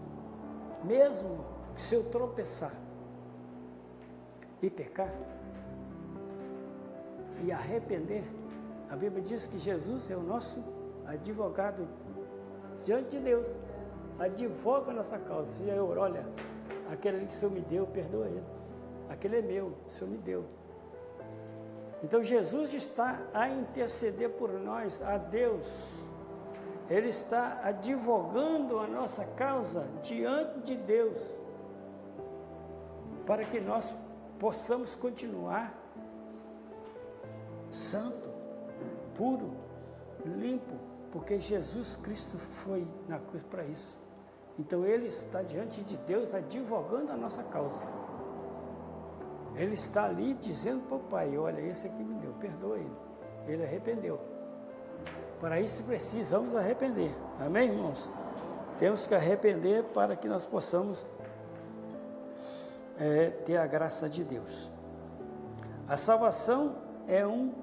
mesmo se eu tropeçar e pecar e arrepender, a Bíblia diz que Jesus é o nosso advogado diante de Deus, advoga a nossa causa. E eu, olha, aquele que o Senhor me deu, perdoa ele. Aquele é meu, o Senhor me deu. Então Jesus está a interceder por nós, a Deus. Ele está advogando a nossa causa diante de Deus, para que nós possamos continuar santo, puro, limpo, porque Jesus Cristo foi na cruz para isso. Então Ele está diante de Deus advogando a nossa causa. Ele está ali dizendo para o Pai, olha, esse aqui me deu, perdoa ele. Ele arrependeu. Para isso precisamos arrepender. Amém, irmãos? Temos que arrepender para que nós possamos ter a graça de Deus. A salvação é um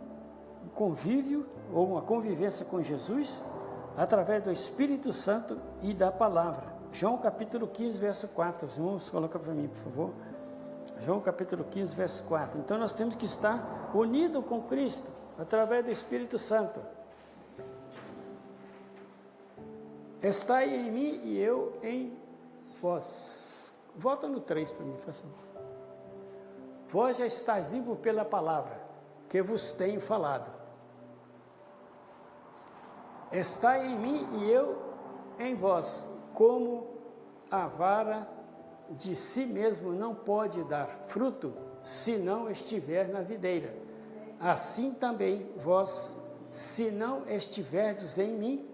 convívio ou uma convivência com Jesus através do Espírito Santo e da palavra. João capítulo 15, verso 4. Os irmãos, coloca para mim, por favor. João capítulo 15, verso 4. Então nós temos que estar unidos com Cristo através do Espírito Santo. Estai em mim e eu em vós. Volta no 3 para mim, por favor. Vós já estáis limpos pela palavra que vos tenho falado. Estai em mim e eu em vós, como a vara de si mesmo não pode dar fruto, se não estiver na videira. Assim também vós, se não estiverdes em mim,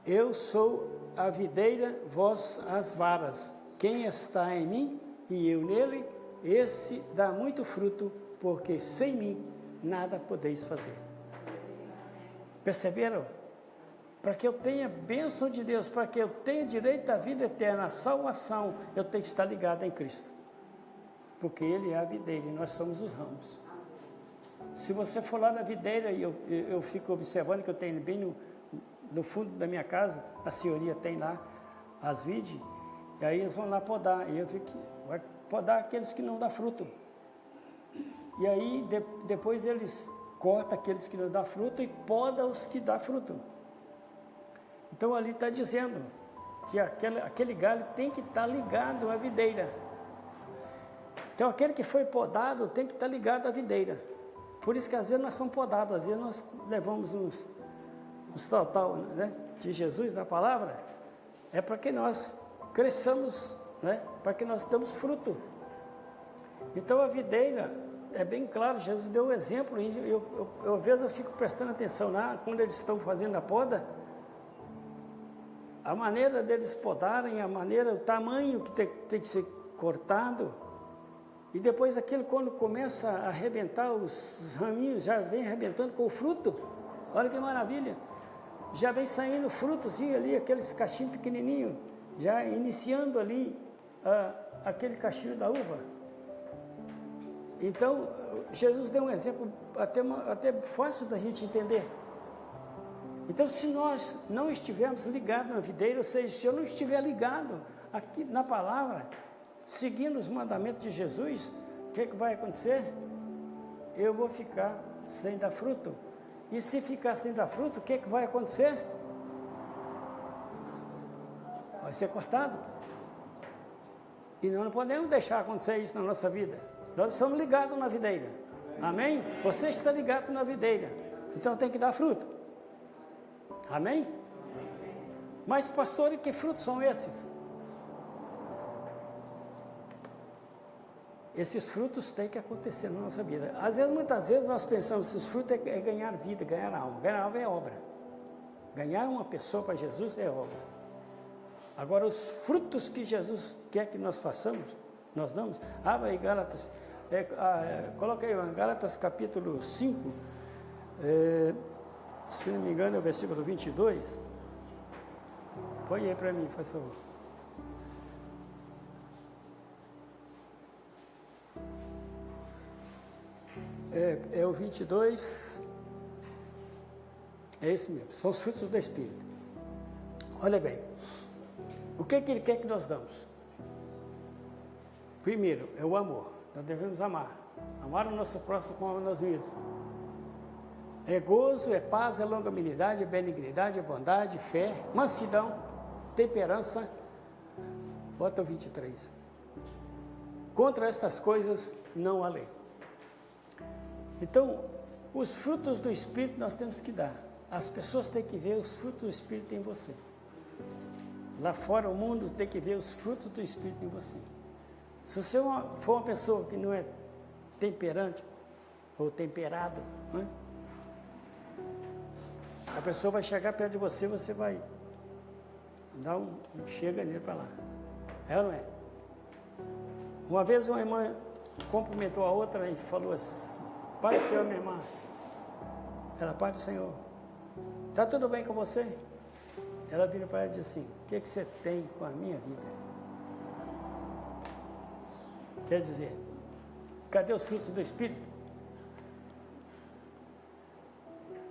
eu sou a videira, vós as varas. Quem está em mim e eu nele, esse dá muito fruto, porque sem mim nada podeis fazer. Perceberam? Para que eu tenha bênção de Deus, para que eu tenha direito à vida eterna, à salvação, eu tenho que estar ligado em Cristo. Porque Ele é a videira e nós somos os ramos. Se você for lá na videira, e eu fico observando que eu tenho bem no fundo da minha casa, a senhoria tem lá as vides, e aí eles vão lá podar, e eu fico, vai podar aqueles que não dão fruto. E aí depois eles cortam aqueles que não dão fruto e podam os que dão fruto. Então ali está dizendo que aquele galho tem que estar ligado à videira. Então aquele que foi podado tem que estar ligado à videira. Por isso que às vezes nós somos podados, às vezes nós levamos uns total, né, de Jesus na palavra, é para que nós cresçamos, né, para que nós damos fruto. Então a videira, é bem claro, Jesus deu um exemplo, e às vezes eu fico prestando atenção lá, quando eles estão fazendo a poda, a maneira deles podarem, o tamanho que tem que ser cortado, e depois aquilo quando começa a arrebentar, os raminhos já vem arrebentando com o fruto. Olha que maravilha! já vem saindo frutozinho ali, aqueles cachinhos pequenininhos, já iniciando ali aquele cachinho da uva. Então, Jesus deu um exemplo até fácil da gente entender. Então, se nós não estivermos ligados na videira, ou seja, se eu não estiver ligado aqui na palavra, seguindo os mandamentos de Jesus, o que vai acontecer? Eu vou ficar sem dar fruto. E se ficar sem dar fruto, o que vai acontecer? Vai ser cortado. E nós não podemos deixar acontecer isso na nossa vida. Nós estamos ligados na videira. Amém? Você está ligado na videira. Então tem que dar fruto. Amém? Mas, pastor, e que frutos são esses? Esses frutos têm que acontecer na nossa vida. Muitas vezes nós pensamos que esses frutos é ganhar vida, ganhar alma. Ganhar alma é obra. Ganhar uma pessoa para Jesus é obra. Agora, os frutos que Jesus quer que nós façamos, nós damos. Abra aí Gálatas, coloca aí Gálatas capítulo 5, se não me engano é o versículo 22. Põe aí para mim, por favor. É o 22, é esse mesmo, são os frutos do Espírito. Olha bem, o que ele quer que nós damos? Primeiro, é o amor, nós devemos amar o nosso próximo como nós mesmos. É gozo, é paz, é longanimidade, é benignidade, é bondade, fé, mansidão, temperança. Bota o 23. Contra estas coisas não há lei. Então, os frutos do Espírito nós temos que dar. As pessoas têm que ver os frutos do Espírito em você. Lá fora, o mundo tem que ver os frutos do Espírito em você. Se você for uma pessoa que não é temperante ou temperado, né? A pessoa vai chegar perto de você, você vai dar chega nele para lá. É ou não é? Uma vez uma irmã cumprimentou a outra e falou assim: Pai do Senhor, minha irmã. Ela, Pai do Senhor, está tudo bem com você? Ela vira para ela e diz assim: o que você tem com a minha vida? Quer dizer, cadê os frutos do Espírito?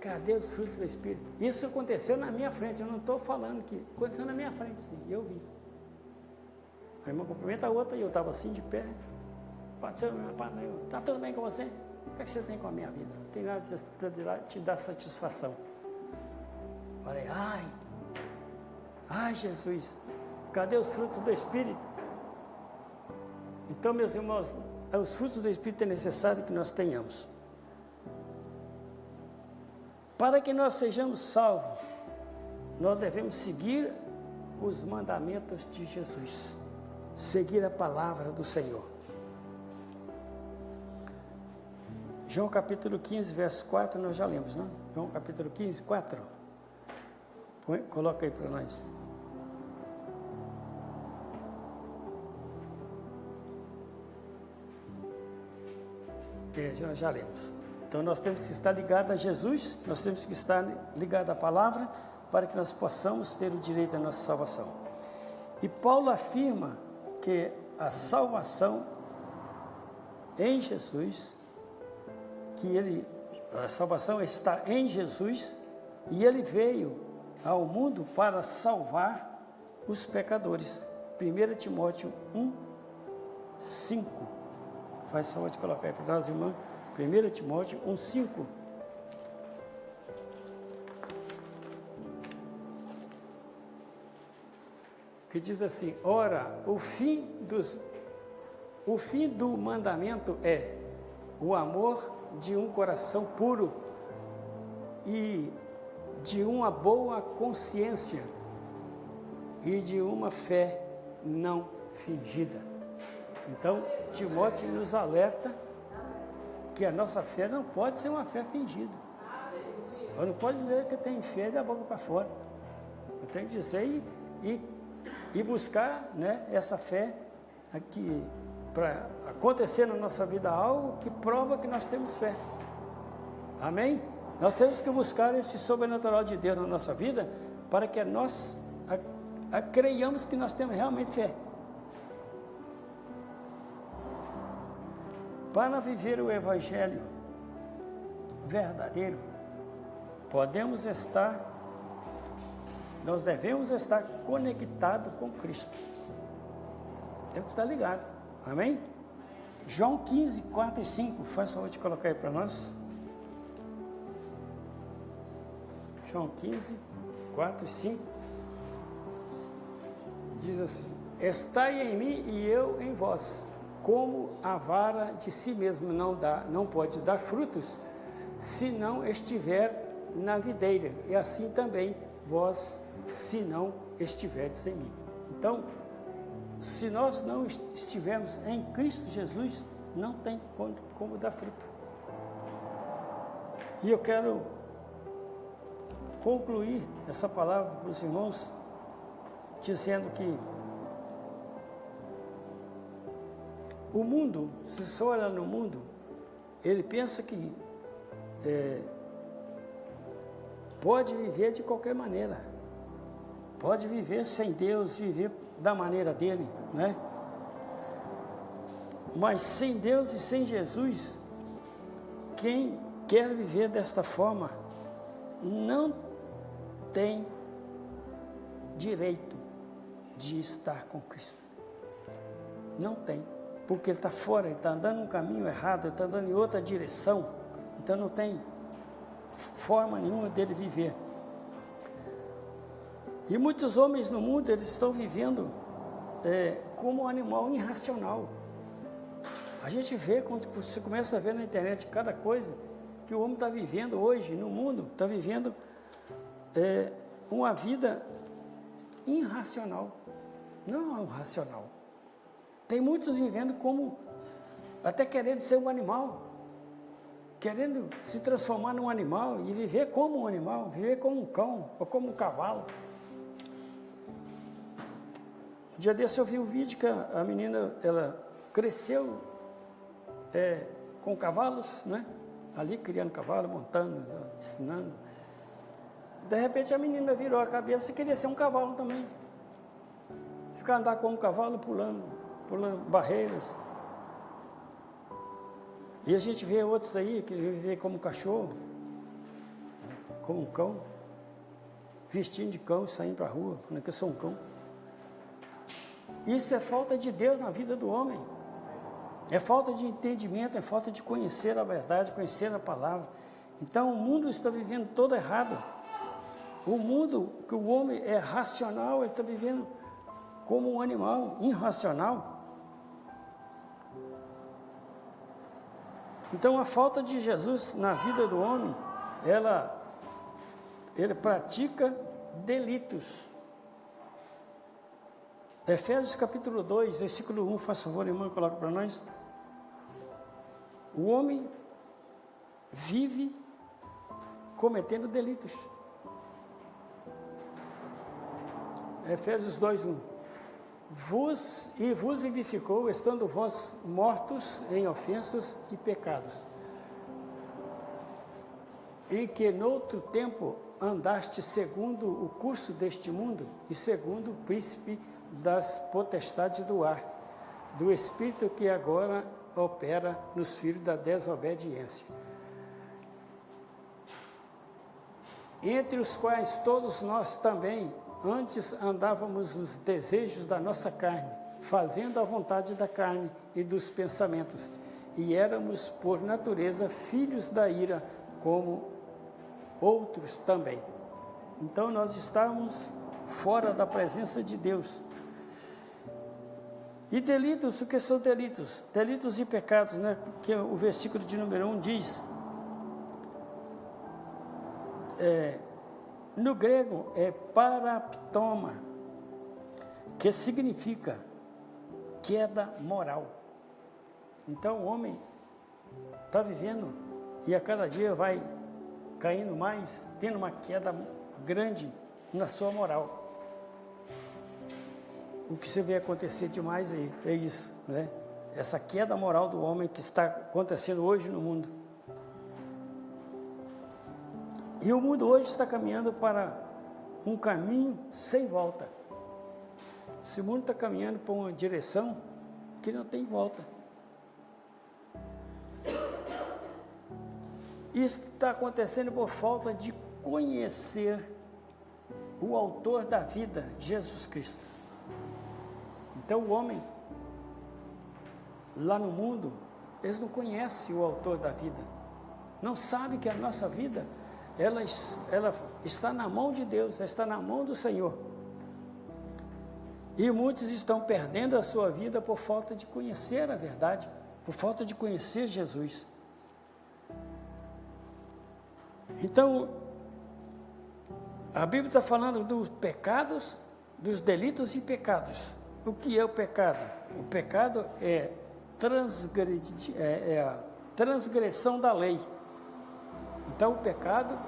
Cadê os frutos do Espírito? Isso aconteceu na minha frente, eu não estou falando que aconteceu na minha frente, sim, eu vi. A irmã cumprimenta a outra e eu estava assim de pé. Pai do Senhor, minha irmã, está tudo bem com você? O que você tem com a minha vida? Não tem nada de te dar satisfação. Falei, ai Jesus, cadê os frutos do Espírito? Então, meus irmãos, os frutos do Espírito é necessário que nós tenhamos. Para que nós sejamos salvos, nós devemos seguir os mandamentos de Jesus, seguir a palavra do Senhor. João capítulo 15, verso 4, nós já lemos, não? João capítulo 15, 4. Coloca aí para nós. Nós já lemos. Então nós temos que estar ligados a Jesus, nós temos que estar ligados à palavra, para que nós possamos ter o direito à nossa salvação. E Paulo afirma que a salvação em Jesus, a salvação está em Jesus, e ele veio ao mundo para salvar os pecadores. 1 Timóteo 1, 5. Faz favor de colocar aí para nós, irmã. 1 Timóteo 1, 5. Que diz assim: ora, o fim do mandamento é o amor de um coração puro e de uma boa consciência e de uma fé não fingida. Então, Timóteo nos alerta que a nossa fé não pode ser uma fé fingida. Eu não pode dizer que tem fé da boca para fora. Eu tenho que dizer e buscar, né, essa fé aqui, para acontecer na nossa vida algo que prova que nós temos fé. Amém? Nós temos que buscar esse sobrenatural de Deus na nossa vida, para que nós creiamos que nós temos realmente fé. Para viver o Evangelho verdadeiro, nós devemos estar conectados com Cristo. Temos que estar ligado. Amém? João 15, 4 e 5. Faz favor de colocar aí para nós. João 15, 4 e 5. Diz assim: estai em mim e eu em vós. Como a vara de si mesmo não pode dar frutos, se não estiver na videira, e assim também vós, se não estiverdes em mim. Então, se nós não estivermos em Cristo Jesus, não tem como dar fruto. E eu quero concluir essa palavra para os irmãos, dizendo que o mundo, se você olha no mundo, ele pensa que pode viver de qualquer maneira, pode viver sem Deus, viver da maneira dele, né? Mas sem Deus e sem Jesus, quem quer viver desta forma não tem direito de estar com Cristo. Não tem, porque ele está fora, ele está andando um caminho errado, ele está andando em outra direção, então não tem forma nenhuma dele viver. E muitos homens no mundo, eles estão vivendo como um animal irracional. A gente vê, quando você começa a ver na internet cada coisa que o homem está vivendo hoje no mundo, está vivendo uma vida irracional, não racional. Tem muitos vivendo como, até querendo ser um animal, querendo se transformar num animal e viver como um animal, viver como um cão ou como um cavalo. Um dia desse eu vi um vídeo que a menina, ela cresceu com cavalos, né? Ali criando cavalo, montando, ensinando. De repente a menina virou a cabeça e queria ser um cavalo também. Ficar andar como um cavalo, pulando barreiras. E a gente vê outros aí que vivem como um cachorro, como um cão, vestindo de cão e saindo para a rua, falando que eu sou um cão. Isso é falta de Deus na vida do homem. É falta de entendimento, é falta de conhecer a verdade, conhecer a palavra. Então o mundo está vivendo todo errado. O mundo, que o homem é racional, ele está vivendo como um animal irracional. Então a falta de Jesus na vida do homem, ele pratica delitos. Efésios capítulo 2, versículo 1, faz favor, irmão, coloca para nós. O homem vive cometendo delitos. Efésios 2, 1. Vos vivificou, estando vós mortos em ofensas e pecados, em que noutro tempo andaste segundo o curso deste mundo e segundo o príncipe das potestades do ar, do espírito que agora opera nos filhos da desobediência, entre os quais todos nós também antes andávamos nos desejos da nossa carne, fazendo a vontade da carne e dos pensamentos, e éramos por natureza filhos da ira, como outros também. Então nós estávamos fora da presença de Deus. E delitos, o que são delitos? Delitos e pecados, né? Que o versículo de número 1 diz. No grego é paraptoma, que significa queda moral. Então o homem está vivendo e a cada dia vai caindo mais, tendo uma queda grande na sua moral. O que você vê acontecer demais aí é isso, né? Essa queda moral do homem que está acontecendo hoje no mundo. E o mundo hoje está caminhando para um caminho sem volta. Esse mundo está caminhando para uma direção que não tem volta. Isso está acontecendo por falta de conhecer o autor da vida, Jesus Cristo. Então o homem, lá no mundo, eles não conhecem o autor da vida. Não sabem que a nossa vida, ela está na mão de Deus, ela está na mão do Senhor. E muitos estão perdendo a sua vida por falta de conhecer a verdade, por falta de conhecer Jesus. Então, a Bíblia está falando dos pecados, dos delitos e pecados. O que é o pecado? O pecado é a transgressão da lei. Então, o pecado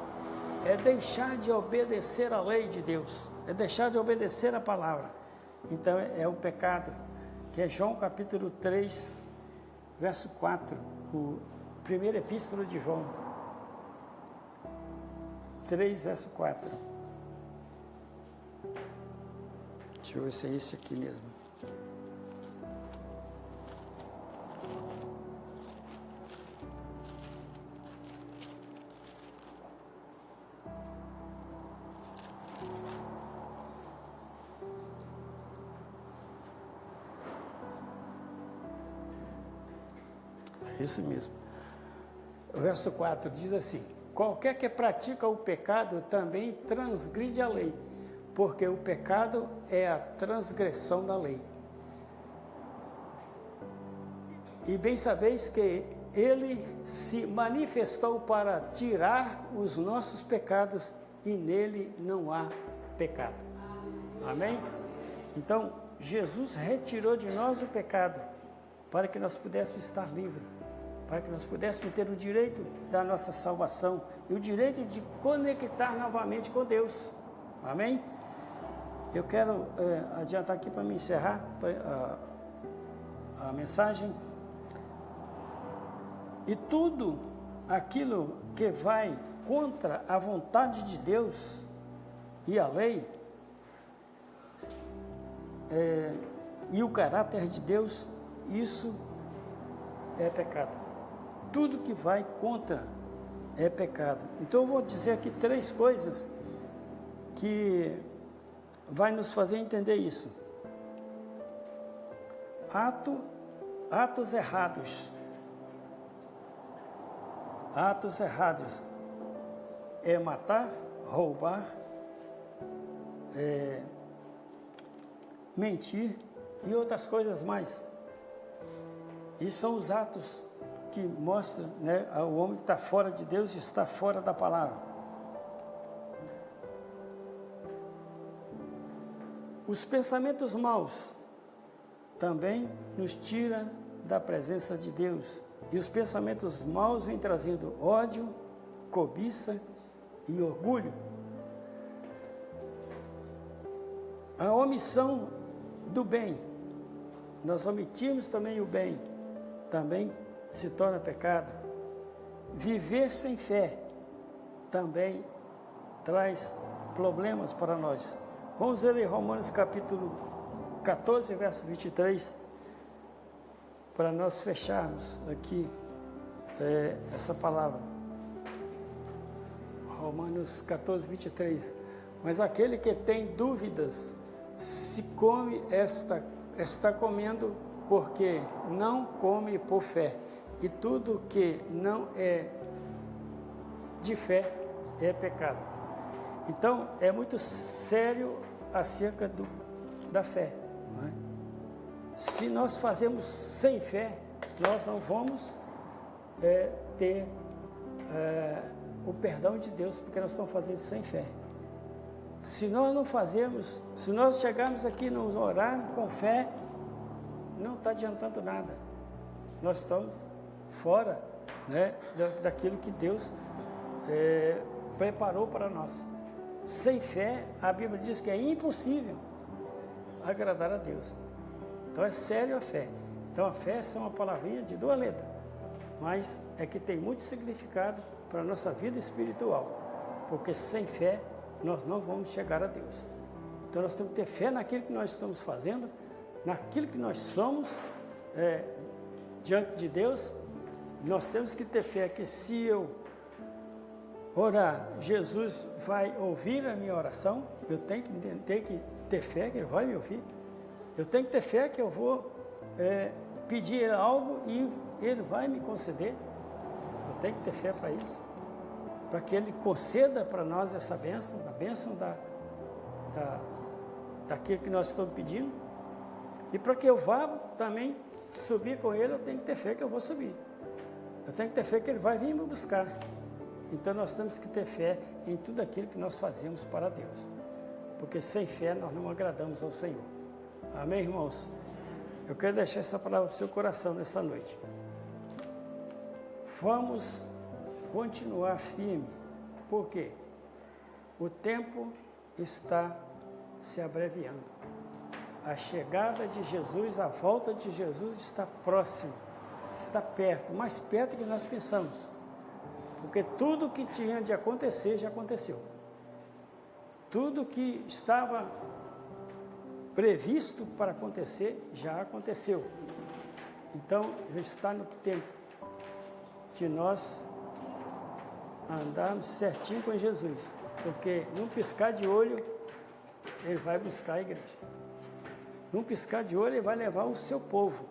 é deixar de obedecer a lei de Deus, é deixar de obedecer a palavra. Então, é o pecado, que é João capítulo 3, verso 4, o primeiro epístola de João. 3, verso 4. Deixa eu ver se é esse aqui mesmo. Isso mesmo. O verso 4 diz assim: qualquer que pratica o pecado também transgride a lei, porque o pecado é a transgressão da lei. E bem sabeis que ele se manifestou para tirar os nossos pecados, e nele não há pecado. Amém? Então, Jesus retirou de nós o pecado, para que nós pudéssemos estar livres, para que nós pudéssemos ter o direito da nossa salvação e o direito de conectar novamente com Deus. Amém? Eu quero adiantar aqui para me encerrar a mensagem. E tudo aquilo que vai contra a vontade de Deus e a lei e o caráter de Deus, isso é pecado. Tudo que vai contra é pecado. Então eu vou dizer aqui 3 coisas que vai nos fazer entender isso. Atos errados. Atos errados é matar, roubar, mentir e outras coisas mais. E são os atos que mostram, né, o homem que está fora de Deus e está fora da palavra. Os pensamentos maus também nos tiram da presença de Deus. E os pensamentos maus vêm trazendo ódio, cobiça e orgulho. A omissão do bem. Nós omitimos também o bem. Também se torna pecado. Viver sem fé também traz problemas para nós. Vamos ler em Romanos capítulo 14, verso 23, para nós fecharmos aqui essa palavra. Romanos 14, 23. Mas aquele que tem dúvidas, se come está comendo porque não come por fé. E tudo que não é de fé é pecado. Então, é muito sério acerca da fé. Não é? Se nós fazemos sem fé, nós não vamos ter o perdão de Deus, porque nós estamos fazendo sem fé. Se nós não fazemos, se nós chegarmos aqui e nos orarmos com fé, não está adiantando nada. Nós estamos fora, né, daquilo que Deus preparou para nós. Sem fé, a Bíblia diz que é impossível agradar a Deus. Então é sério a fé. Então a fé é uma palavrinha de 2 letras, mas é que tem muito significado para a nossa vida espiritual. porque sem fé nós não vamos chegar a Deus. Então nós temos que ter fé naquilo que nós estamos fazendo, naquilo que nós somos diante de Deus. Nós temos que ter fé que se eu orar, Jesus vai ouvir a minha oração. Eu tenho que ter fé que Ele vai me ouvir. Eu tenho que ter fé que eu vou pedir algo e Ele vai me conceder. Eu tenho que ter fé para isso, para que Ele conceda para nós essa bênção, a bênção daquilo que nós estamos pedindo. E para que eu vá também subir com Ele, eu tenho que ter fé que eu vou subir. Eu tenho que ter fé que Ele vai vir me buscar. Então nós temos que ter fé em tudo aquilo que nós fazemos para Deus. Porque sem fé nós não agradamos ao Senhor. Amém, irmãos? Eu quero deixar essa palavra no seu coração nessa noite. Vamos continuar firme. Por quê? O tempo está se abreviando. A chegada de Jesus, a volta de Jesus está próxima, está perto, mais perto do que nós pensamos. Porque tudo que tinha de acontecer já aconteceu. Tudo que estava previsto para acontecer já aconteceu. Então, já está no tempo de nós andarmos certinho com Jesus. Porque num piscar de olho, Ele vai buscar a igreja. Num piscar de olho, Ele vai levar o seu povo.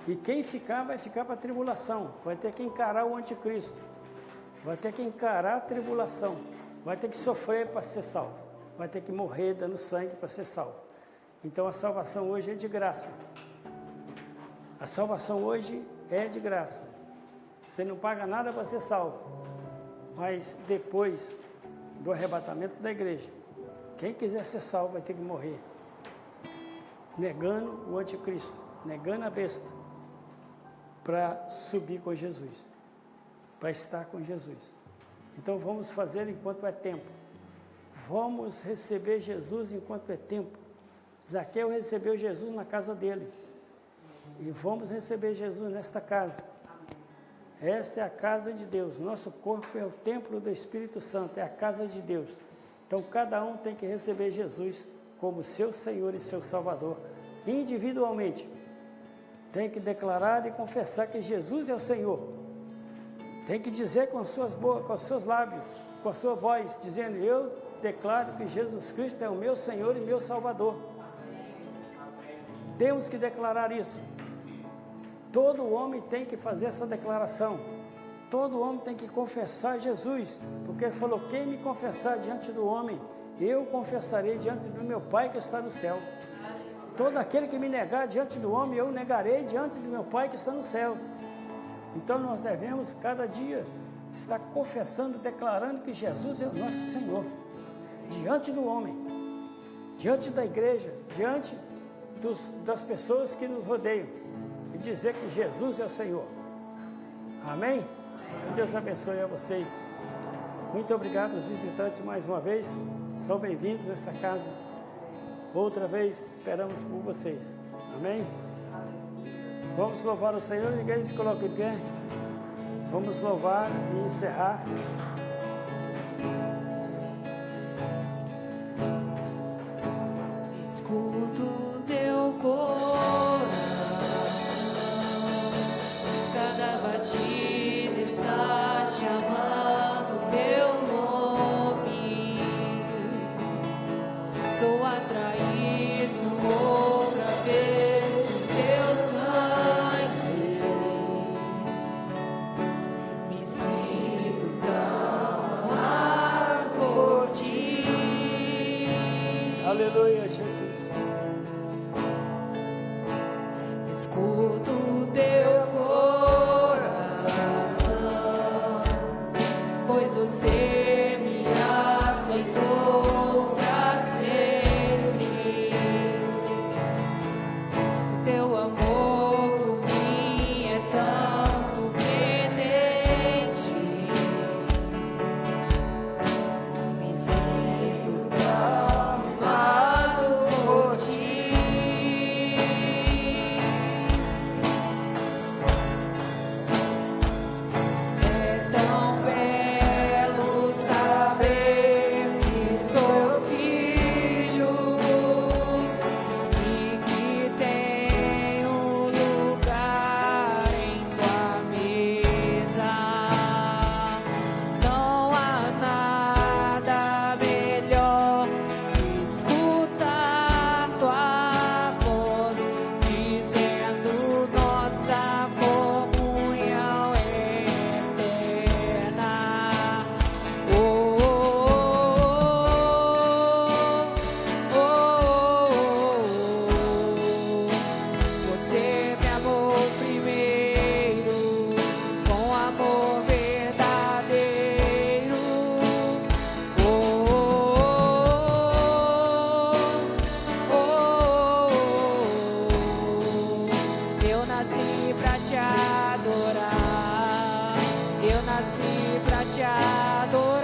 E quem ficar, vai ficar para a tribulação. Vai ter que encarar o anticristo. Vai ter que encarar a tribulação. Vai ter que sofrer para ser salvo. Vai ter que morrer dando sangue para ser salvo. Então a salvação hoje é de graça. A salvação hoje é de graça. Você não paga nada para ser salvo. Mas depois do arrebatamento da igreja, quem quiser ser salvo vai ter que morrer. Negando o anticristo, negando a besta, para subir com Jesus, para estar com Jesus. Então vamos fazer enquanto é tempo. Vamos receber Jesus enquanto é tempo. Zaqueu recebeu Jesus na casa dele. E vamos receber Jesus nesta casa. Esta é a casa de Deus. Nosso corpo é o templo do Espírito Santo, é a casa de Deus. Então cada um tem que receber Jesus como seu Senhor e seu Salvador, individualmente. Tem que declarar e confessar que Jesus é o Senhor. Tem que dizer com suas bocas, com os seus lábios, com a sua voz, dizendo: eu declaro que Jesus Cristo é o meu Senhor e meu Salvador. Temos que declarar isso. Todo homem tem que fazer essa declaração. Todo homem tem que confessar Jesus, porque Ele falou: quem me confessar diante do homem, eu confessarei diante do meu Pai que está no céu. Todo aquele que me negar diante do homem, eu negarei diante do meu Pai que está no céu. Então nós devemos cada dia estar confessando, declarando que Jesus é o nosso Senhor, diante do homem, diante da igreja, diante das pessoas que nos rodeiam, e dizer que Jesus é o Senhor. Amém? Que Deus abençoe a vocês. Muito obrigado aos visitantes mais uma vez. São bem-vindos nessa casa. Outra vez esperamos por vocês. Amém? Vamos louvar o Senhor. A igreja se coloca em pé. Vamos louvar e encerrar. Escuto teu coração, cada batida está chamando teu nome. Sou atraído outra vez por teu sangue. Me sinto tão amado por ti. Aleluia, Jesus. Escuto teu coração, pois você me aceitou pra sempre. Teu amor por mim é tão surpreendente. Me sinto tão amado por ti. nasci pra te adorar. Eu nasci pra te adorar.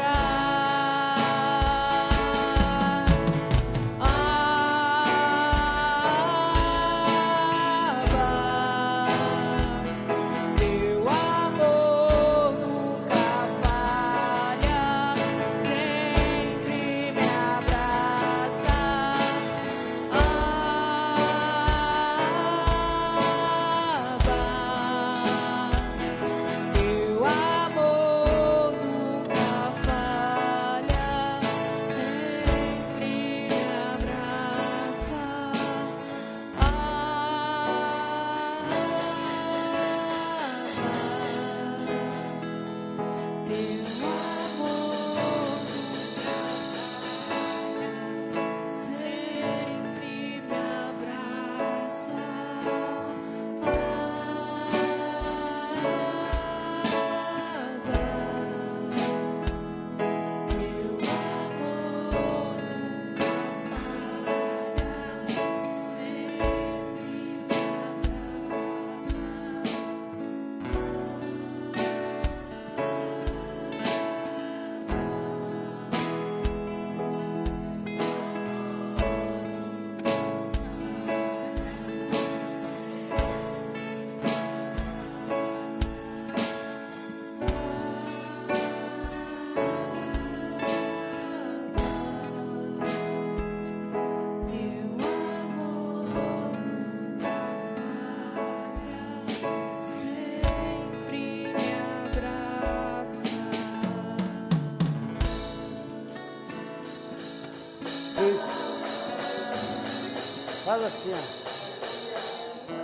Fala assim, ó.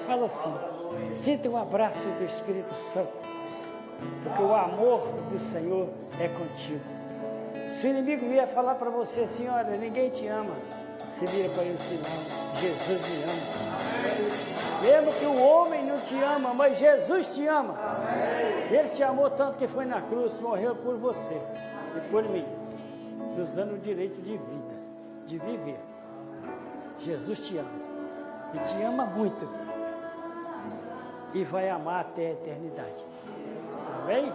Fala assim. Sinta um abraço do Espírito Santo, porque o amor do Senhor é contigo. Se o inimigo vier falar para você assim, olha, ninguém te ama, se vira para ele sinal, Jesus me ama. Mesmo que o homem não te ama, mas Jesus te ama. Ele te amou tanto que foi na cruz, morreu por você e por mim, nos dando o direito de vida, de viver. Jesus te ama, e te ama muito, e vai amar até a eternidade. Amém?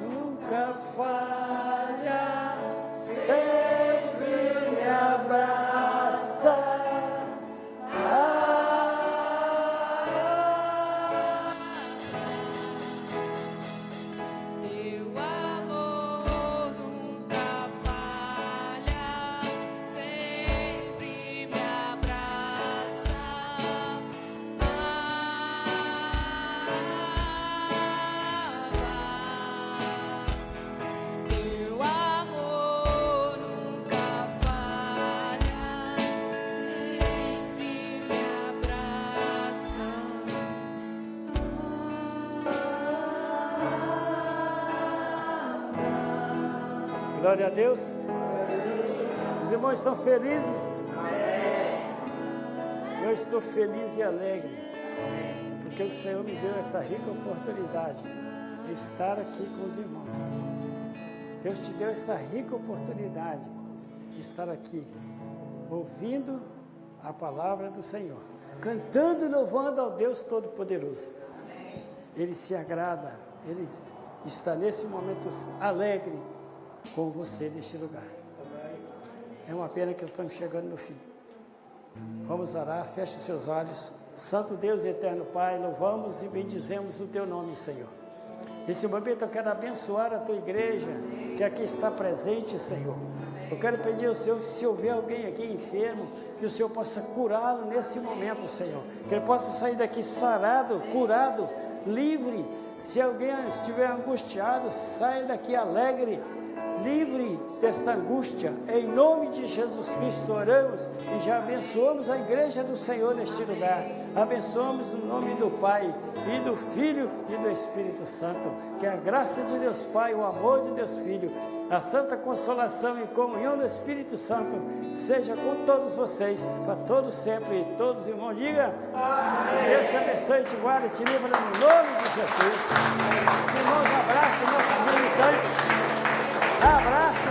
Nunca falha, sempre me abraça. Glória a Deus. Os irmãos estão felizes? Eu estou feliz e alegre, porque o Senhor me deu essa rica oportunidade de estar aqui com os irmãos. Deus te deu essa rica oportunidade de estar aqui, ouvindo a palavra do Senhor, cantando e louvando ao Deus Todo-Poderoso. Ele se agrada, Ele está nesse momento alegre com você neste lugar. É uma pena que estamos chegando no fim. Vamos orar, feche seus olhos. Santo Deus e eterno Pai, louvamos e bendizemos o teu nome, Senhor. Nesse momento eu quero abençoar a tua igreja que aqui está presente, Senhor. Eu quero pedir ao Senhor que se houver alguém aqui enfermo, que o Senhor possa curá-lo nesse momento, Senhor. Que ele possa sair daqui sarado, curado, livre. Se alguém estiver angustiado, saia daqui alegre, livre desta angústia. Em nome de Jesus Cristo oramos e já abençoamos a igreja do Senhor neste lugar. Abençoamos o nome do Pai e do Filho e do Espírito Santo. Que a graça de Deus Pai, o amor de Deus Filho, a santa consolação e comunhão do Espírito Santo seja com todos vocês, para todos sempre. E todos os irmãos digam amém. Deus te abençoe, te guarde e te livre no nome de Jesus. Os irmãos, abraço, meu filho militante. Abraço.